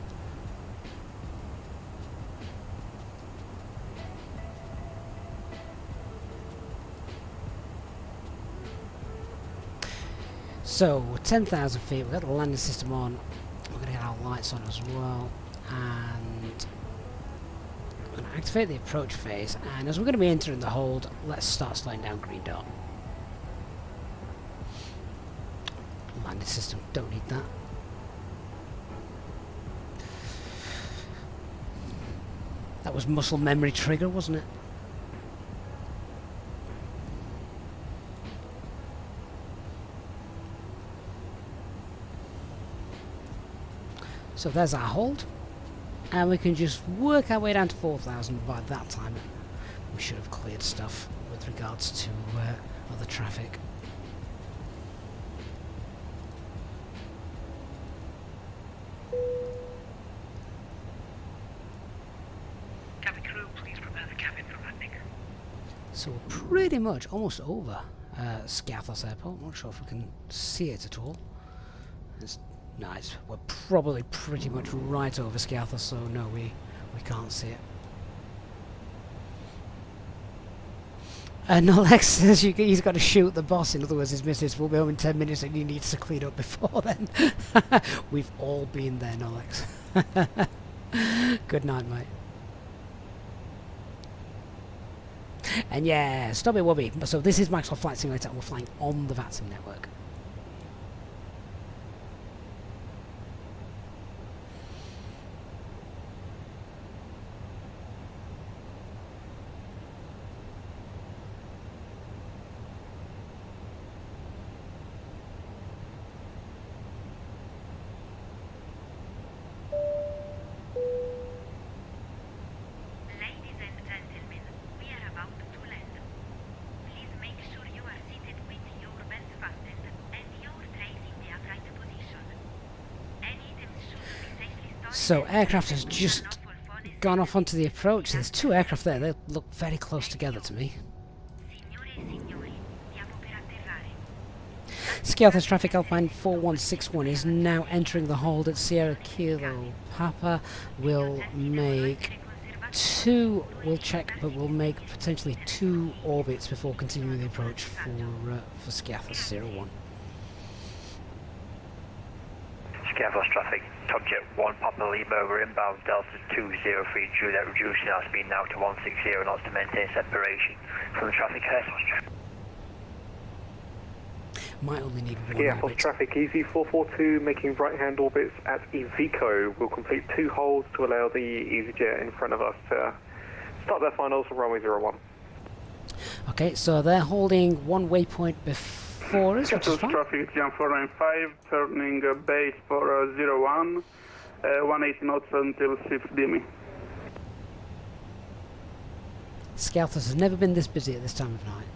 So 10,000 feet, we've got the landing system on, we're going to get our lights on as well, and we're going to activate the approach phase, and as we're going to be entering the hold, let's start slowing down green dot. Landing system, don't need that. That was muscle memory trigger, wasn't it? So there's our hold, and we can just work our way down to 4,000. By that time we should have cleared stuff with regards to other traffic. pretty much almost over Skiathos Airport. I'm not sure if we can see it at all. It's nice. We're probably pretty much right over Skiathos, so no, we can't see it. And Alex says he's got to shoot the boss. In other words, his missus will be home in 10 minutes and he needs to clean up before then. We've all been there, Alex. Good night, mate. And yeah, stop it, Wubby. So this is Microsoft Flight Simulator and we're flying on the VATSIM network. So aircraft has just gone off onto the approach. There's two aircraft there. They look very close together to me. Skiathos traffic Alpine 4161 is now entering the hold at Sierra Kilo Papa. We'll make two, we'll check, but we'll make potentially 2 orbits before continuing the approach for Skiathos 01. Skiathos traffic, Subjet 1 Papa Lima, we're inbound Delta 203 Juliet, reducing our speed now to 160 knots to maintain separation from the traffic ahead. Might only need one Skiathos orbit. traffic Easy 442 making right-hand orbits at Ivico. We'll complete 2 holds to allow the Easyjet in front of us to start their finals for runway 01. Okay, so they're holding one waypoint before us, which is fine. Traffic Jam 495, turning base for 01, 180 knots until 6 DME. Skiathos has never been this busy at this time of night.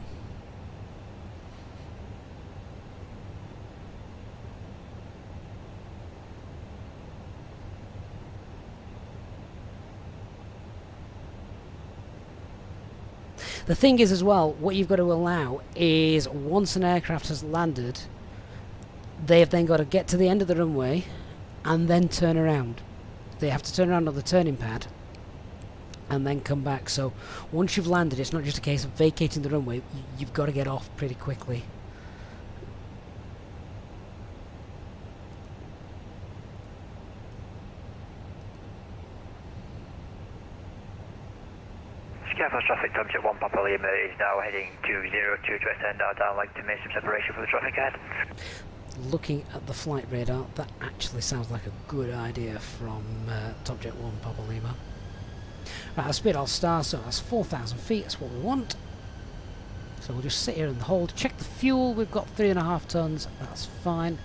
The thing is as well, what you've got to allow is once an aircraft has landed, they have then got to get to the end of the runway and then turn around. They have to turn around on the turning pad and then come back. So once you've landed, it's not just a case of vacating the runway, you've got to get off pretty quickly. Skiathos traffic, Subjet 1 Papa Lima is now heading to 02 to extend our downlink to make some separation from the traffic ahead. Looking at the flight radar, that actually sounds like a good idea from Subjet 1 Papa Lima. Right, our speed I'll star, so that's 4,000 feet, that's what we want. So we'll just sit here and hold. Check the fuel, we've got 3.5 tons, that's fine.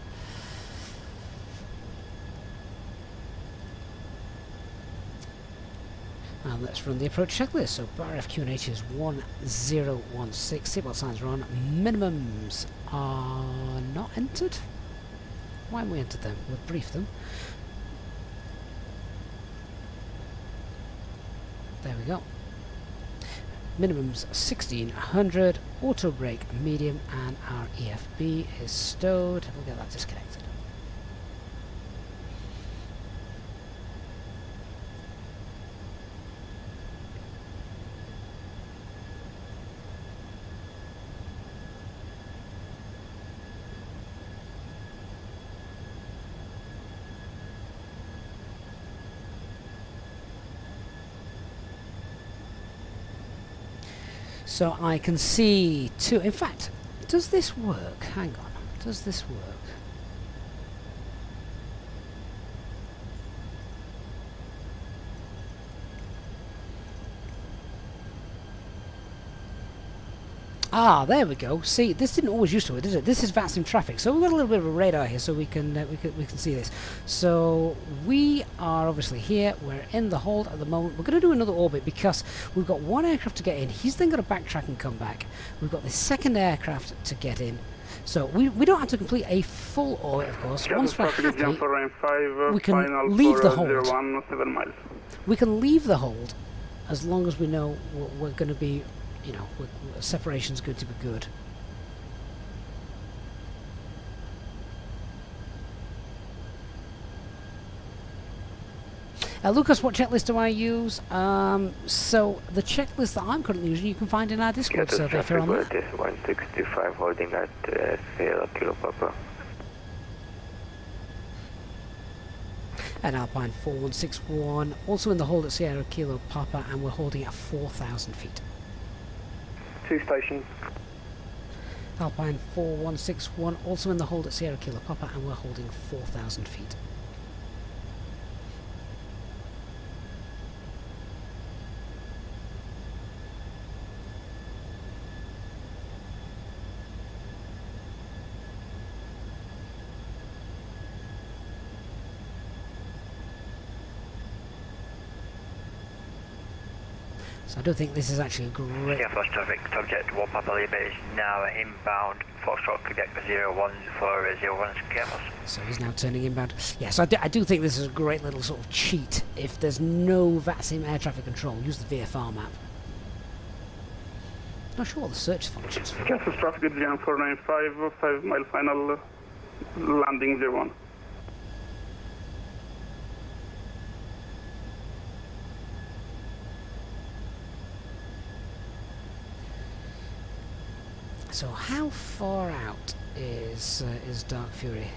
And let's run the approach checklist. So bar FQNH is 1016. Seatbelt signs are on. Minimums are not entered. Why haven't we entered them? We've briefed them. There we go. Minimums 1600. Auto brake medium, and our EFB is stowed. We'll get that disconnected. So I can see two. In fact, does this work? Hang on. Does this work? Ah, there we go. See, this didn't always used to it, did it? This is VATSIM traffic, so we've got a little bit of a radar here, so we can see this. So we are obviously here. We're in the hold at the moment. We're going to do another orbit because we've got one aircraft to get in. He's then got to backtrack and come back. We've got the second aircraft to get in. So we don't have to complete a full orbit, of course. Once we're happy, we can leave the hold. We can leave the hold as long as we know we're going to be you know, separation's good to be good. Lucas, what checklist do I use? So the checklist that I'm currently using, you can find in our Discord server if you're on that. 1625 holding at Sierra Kilo Papa. And Alpine 4161, also in the hold at Sierra Kilo Papa, and we're holding at 4,000 feet. 2 stations. Alpine 4161, also in the hold at Sierra Kilo Papa, and we're holding 4,000 feet. So I don't think this is actually a great... FSTraffic, subject 1 Papa Lima is now inbound, Foxtrot Quebec 01 for 01 Skiathos. So he's now turning inbound. Yes, I do think this is a great little sort of cheat. If there's no VATSIM air traffic control, use the VFR map. Not sure what the search function's for. FSTraffic at 495, 5 mile final, landing 01. So how far out is Dark Fury?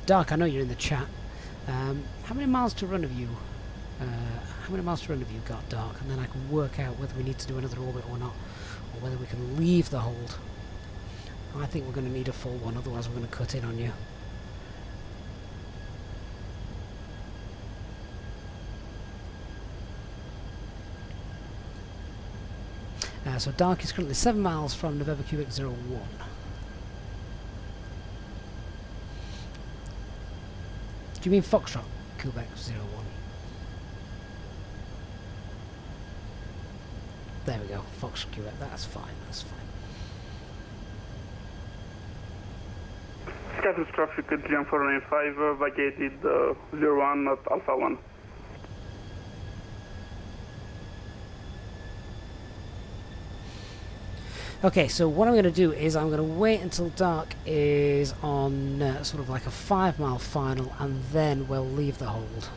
Dark, I know you're in the chat. How many miles to run have you? How many miles to run have you got, Dark? And then I can work out whether we need to do another orbit or not, or whether we can leave the hold. I think we're going to need a full one, otherwise we're going to cut in on you. So Dark is currently 7 miles from November Quebec 01. Do you mean Foxtrot Quebec 01? There we go, Foxtrot Quebec, that's fine, that's fine. FSTraffic at 495, vacated 01 at Alpha 1. Okay, so what I'm going to do is I'm going to wait until Dark is on sort of like a 5 mile final, and then we'll leave the hold.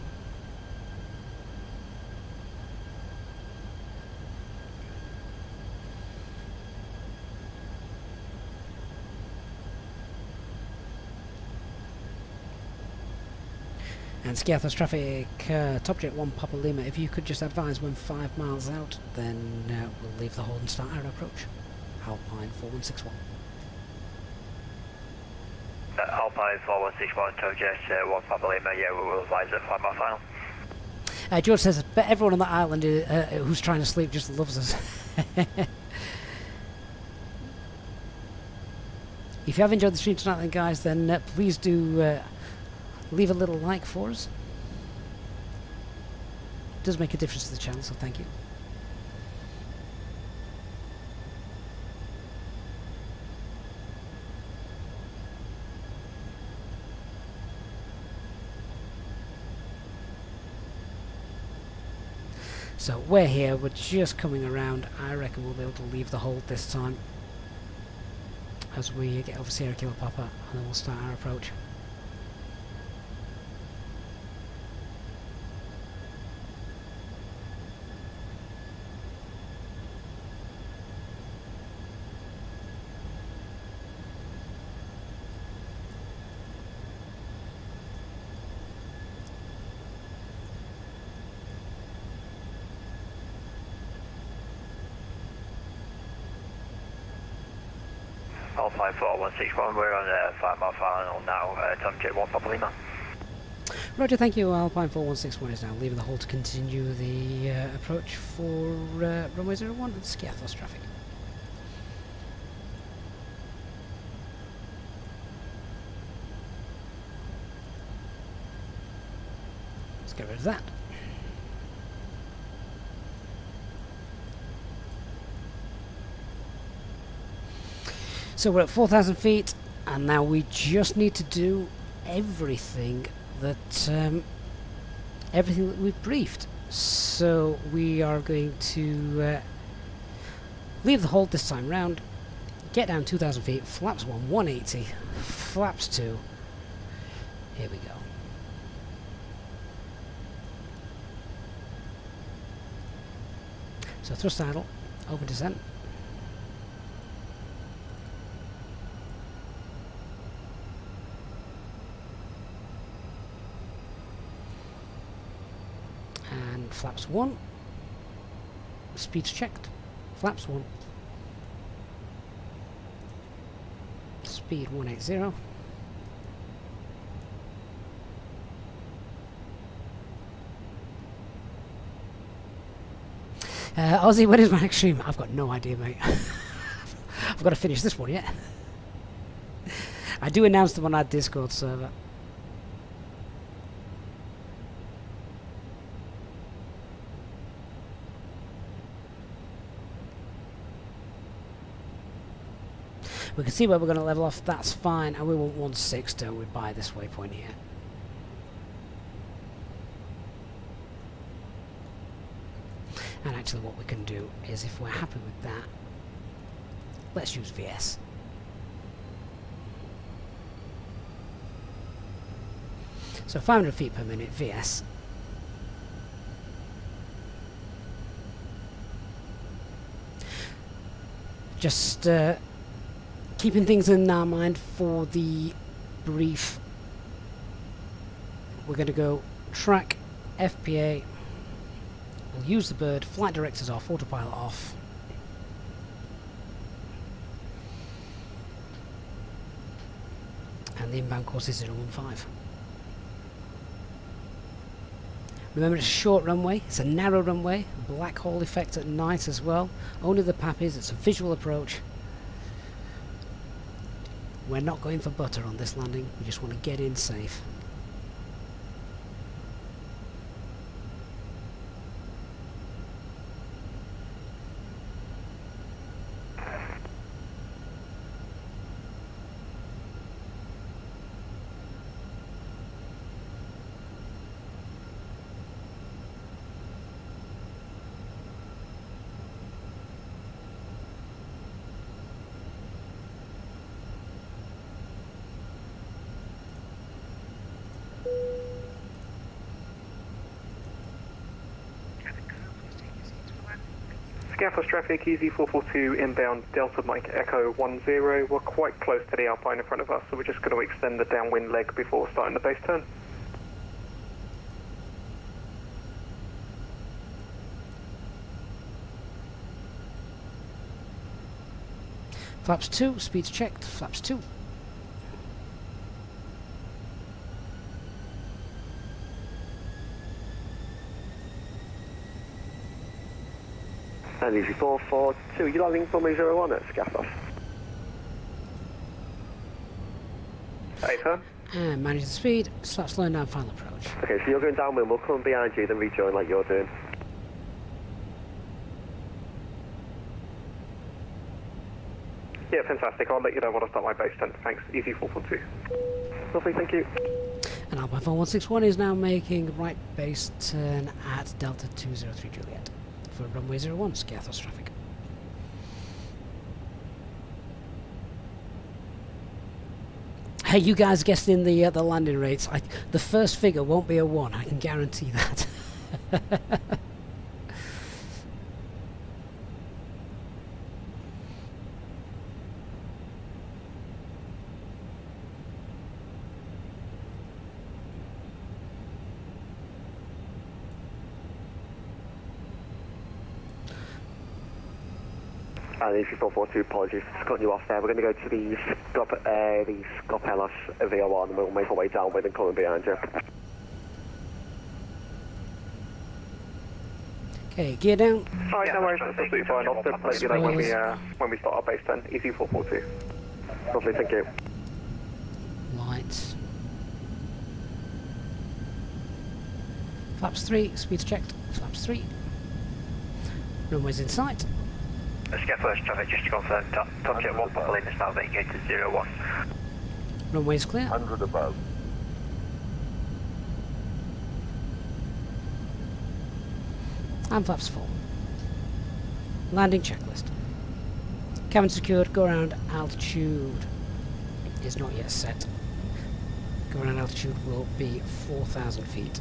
And Skiathos traffic, Top Jet 1 Papa Lima, if you could just advise when 5 miles out, then we'll leave the hold and start our approach. Alpine 4161. Alpine 4161, Top Jet 1 Papa Lima, yeah, we will advise at 5 mile final. George says, but everyone on the island who's trying to sleep just loves us. If you have enjoyed the stream tonight then guys, then please do leave a little like for us. It does make a difference to the channel, so thank you. So we're here, we're just coming around. I reckon we'll be able to leave the hold this time as we get over Sierra Kilo Papa, and then we'll start our approach. Alpine 4161, we're on a 5 mile final now, Tom Jet 1 Papa Lima. Roger, thank you. Alpine 4161 is now leaving the hold to continue the approach for runway 01 and Skiathos traffic. Let's get rid of that. So we're at 4,000 feet, and now we just need to do everything that we've briefed. So we are going to Leave the hold this time round. Get down 2,000 feet. Flaps 1, 180. Flaps 2. Here we go. So thrust idle. Open descent. And flaps 1. Speed's checked. Flaps 1. Speed 180. Aussie, when is my next stream? I've got no idea, mate. I've got to finish this one yet. I do announce them on our Discord server. We can see where we're going to level off, that's fine, and we want 1.6, don't we, by this waypoint here. And actually what we can do is, if we're happy with that, let's use VS. So 500 feet per minute, VS. Just keeping things in our mind for the brief. We're going to go track, FPA. We'll use the bird, flight directors off, autopilot off. And the inbound course is 015. Remember, it's a short runway, it's a narrow runway, black hole effect at night as well. Only the pappies, it's a visual approach. We're not going for butter on this landing, we just want to get in safe. Skiathos traffic, EZ442 inbound Delta Mike Echo 10. We're quite close to the Alpine in front of us, so we're just going to extend the downwind leg before starting the base turn. Flaps 2, speed's checked, flaps 2. And EZ442, you're landing runway 01 at Skiathos. Hey, sir. And manage the speed, start slowing down final approach. Okay, so you're going downwind, we'll come behind you, then rejoin like you're doing. Yeah, fantastic. I'll let you know when I start my base turn. Thanks, EZ442. Lovely, thank you. And Alpine 4161 is now making right base turn at Delta 203 Juliet for runway 01, Skiathos traffic. Hey, you guys guessed in the landing rates. The first figure won't be a 1, I can guarantee that. And EZ442, apologies for cutting you off there. We're going to go to the Skopelos VO1 and we'll make our way downwind and come behind you. Okay, gear down. Alright, no worries, that's absolutely fine. I'll just let you know when we start our base turn. EZ442. Lovely, thank you. Lights. Flaps 3, speed's checked. Flaps 3. Runway's in sight. Skiathos traffic, just to confirm, Tom Jet 1 Papa Lima is now vacated 01. Runway's clear. 100 above. And flaps full. Landing checklist. Cabin secured, go around altitude is not yet set. Go around altitude will be 4,000 feet.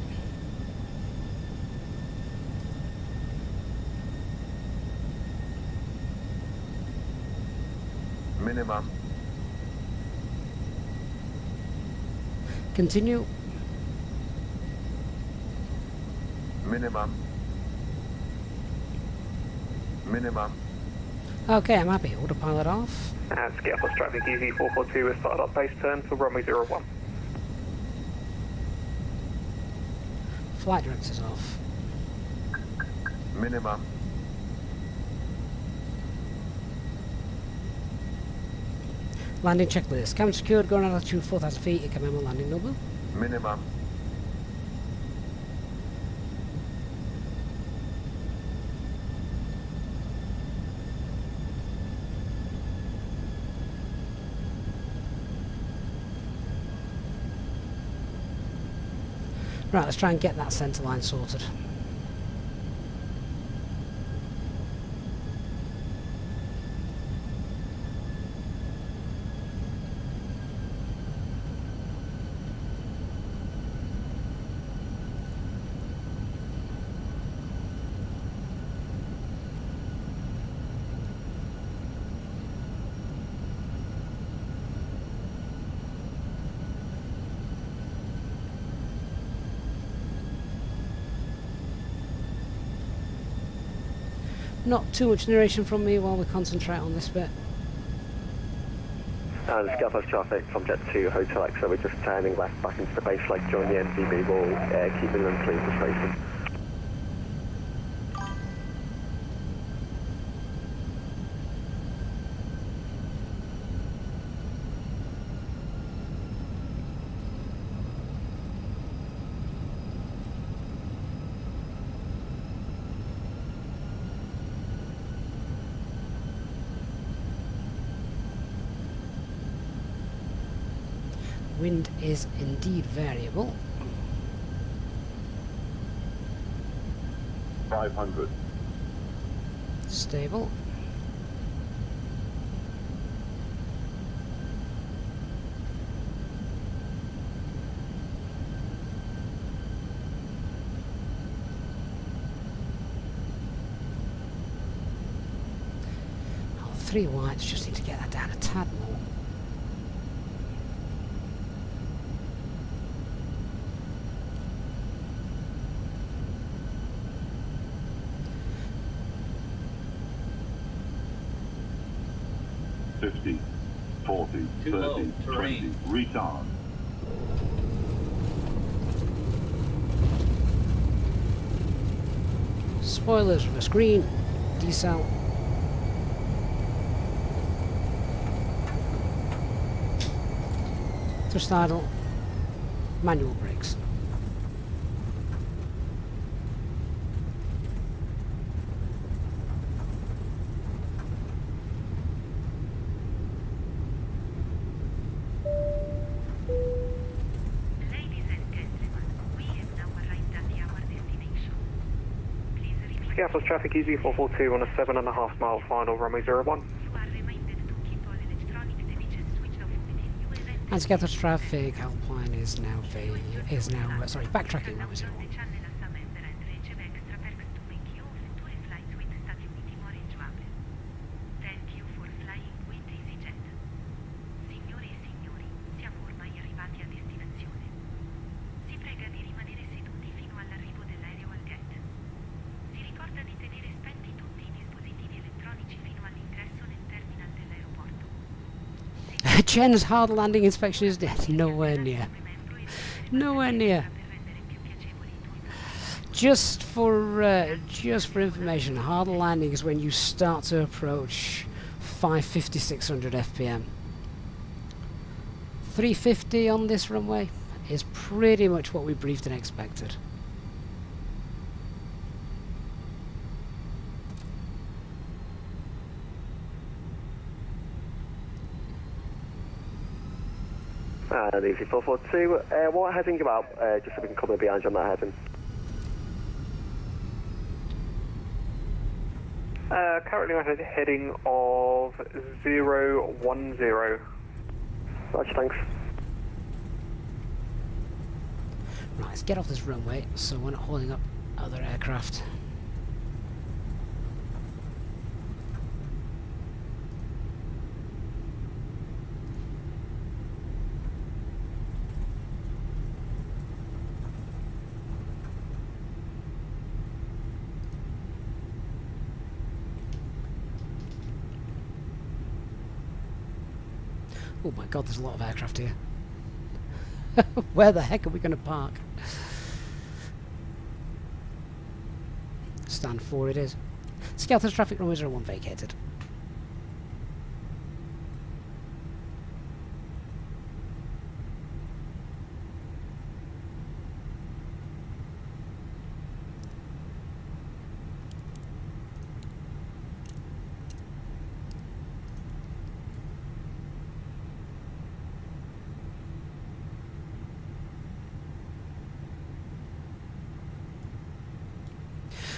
Minimum. Continue. Minimum. Minimum. Okay, I'm happy. Autopilot off. And Skiathos traffic easy 442, we're started up base turn for runway 01. Flight directors off. Minimum. Landing checklist. Cabin secured, going on altitude 4,000 feet. Ikamemo landing Nobu. Minimum. Right, let's try and get that centre line sorted. Not too much narration from me while we concentrate on this bit. And Skiathos traffic from Jet 2 Hotel X, so we're just turning left back into the base leg during the NTB. We'll keep it in clean for spacing. Wind is indeed variable. 500. Stable. Oh, 3 whites, just need to get that down a tad more. $50, $40, $30, $20, retard. Spoilers from a screen. Decel. Thrust idle. Manual brakes. Skiathos traffic easy 442 on a 7.5 mile final, runway 01. And Skiathos traffic, Alpine is now backtracking runway 01. Thank you for flying with Easyjet. Signore e signori, siamo ormai arrivati a destinazione. Si prega di rimanere seduti fino all'arrivo dell'aereo al gate. Si ricorda di tenere spenti tutti i dispositivi elettronici fino all'ingresso nel terminal dell'aeroporto. Jen's hard landing inspection is dead. Nowhere near. Nowhere near. Just for information, hard landing is when you start to approach 550, 600 FPM. 350 on this runway is pretty much what we briefed and expected. And easy 442, what heading about, just so we can come behind you on that heading. Currently on a heading of 010. Roger, thanks. Right, let's get off this runway so we're not holding up other aircraft. Oh my god, there's a lot of aircraft here. Where the heck are we going to park? Stand 4 it is. Skiathos traffic runway 01 vacated.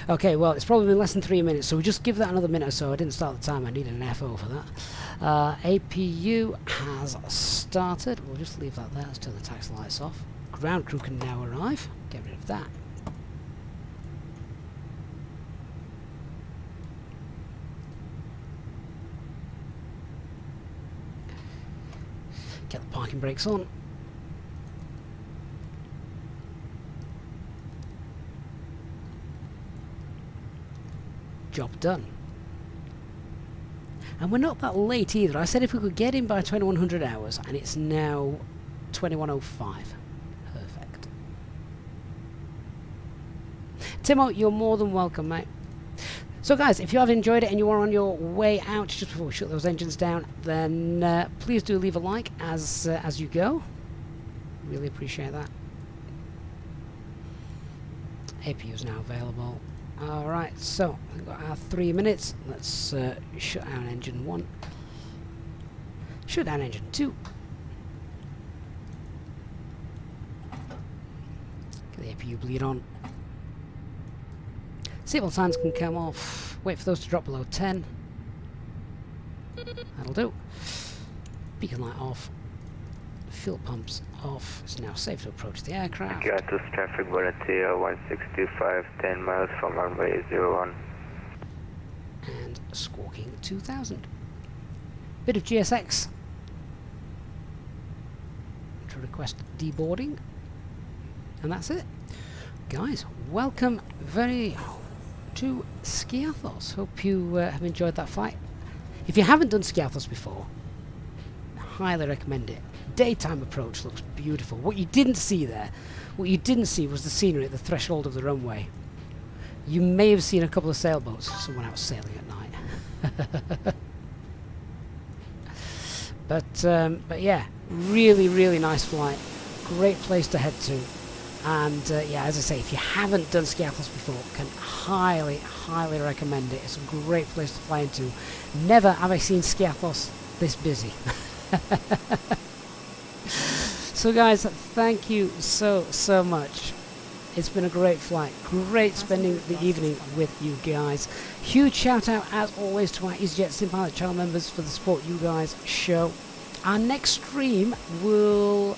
Okay, well, it's probably been less than 3 minutes, so we'll just give that another minute or so. I didn't start the time, I needed an FO for that. APU has started. We'll just leave that there. Let's turn the taxi lights off. Ground crew can now arrive. Get rid of that. Get the parking brakes on. Job done. And we're not that late either. I said if we could get in by 2100 hours, and it's now 2105. Perfect. Timo, you're more than welcome, mate. So guys, if you have enjoyed it and you are on your way out just before we shut those engines down, then please do leave a like as you go. Really appreciate that. APU is now available. Alright, so we've got our 3 minutes. Let's shut down engine 1. Shut down engine 2. Get the APU bleed on. Seatbelt signs can come off. Wait for those to drop below 10. That'll do. Beacon light off. Fuel pumps off. It's now safe to approach the aircraft. Skiathos traffic Bonatia 1625, 10 miles from runway 01. And squawking 2000. Bit of GSX to request deboarding. And that's it. Guys, welcome to Skiathos. Hope you have enjoyed that flight. If you haven't done Skiathos before, I highly recommend it. Daytime approach looks beautiful. What you didn't see there, what you didn't see was the scenery at the threshold of the runway. You may have seen a couple of sailboats, someone out sailing at night. But yeah, really nice flight. Great place to head to. And yeah, as I say, if you haven't done Skiathos before, can highly recommend it. It's a great place to fly into. Never have I seen Skiathos this busy. So guys, thank you so much. It's been a great flight. Great spending the evening with you guys. Huge shout out as always to our Easyjet Sim Pilot channel members for the support you guys show. Our next stream will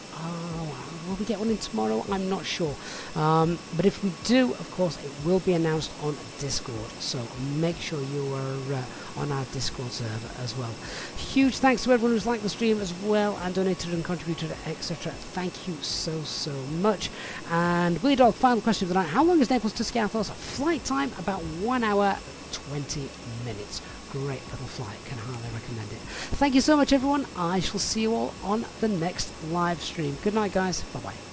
we get one in tomorrow? I'm not sure. But if we do, of course, it will be announced on Discord. So make sure you are on our Discord server as well. Huge thanks to everyone who's liked the stream as well and donated and contributed, etc. Thank you so much. And Willie Dog, final question of the night. How long is Naples to Skiathos? Flight time about 1 hour 20 minutes. Great little flight, can highly recommend it. Thank you so much everyone. I shall see you all on the next live stream. Good night guys, bye bye.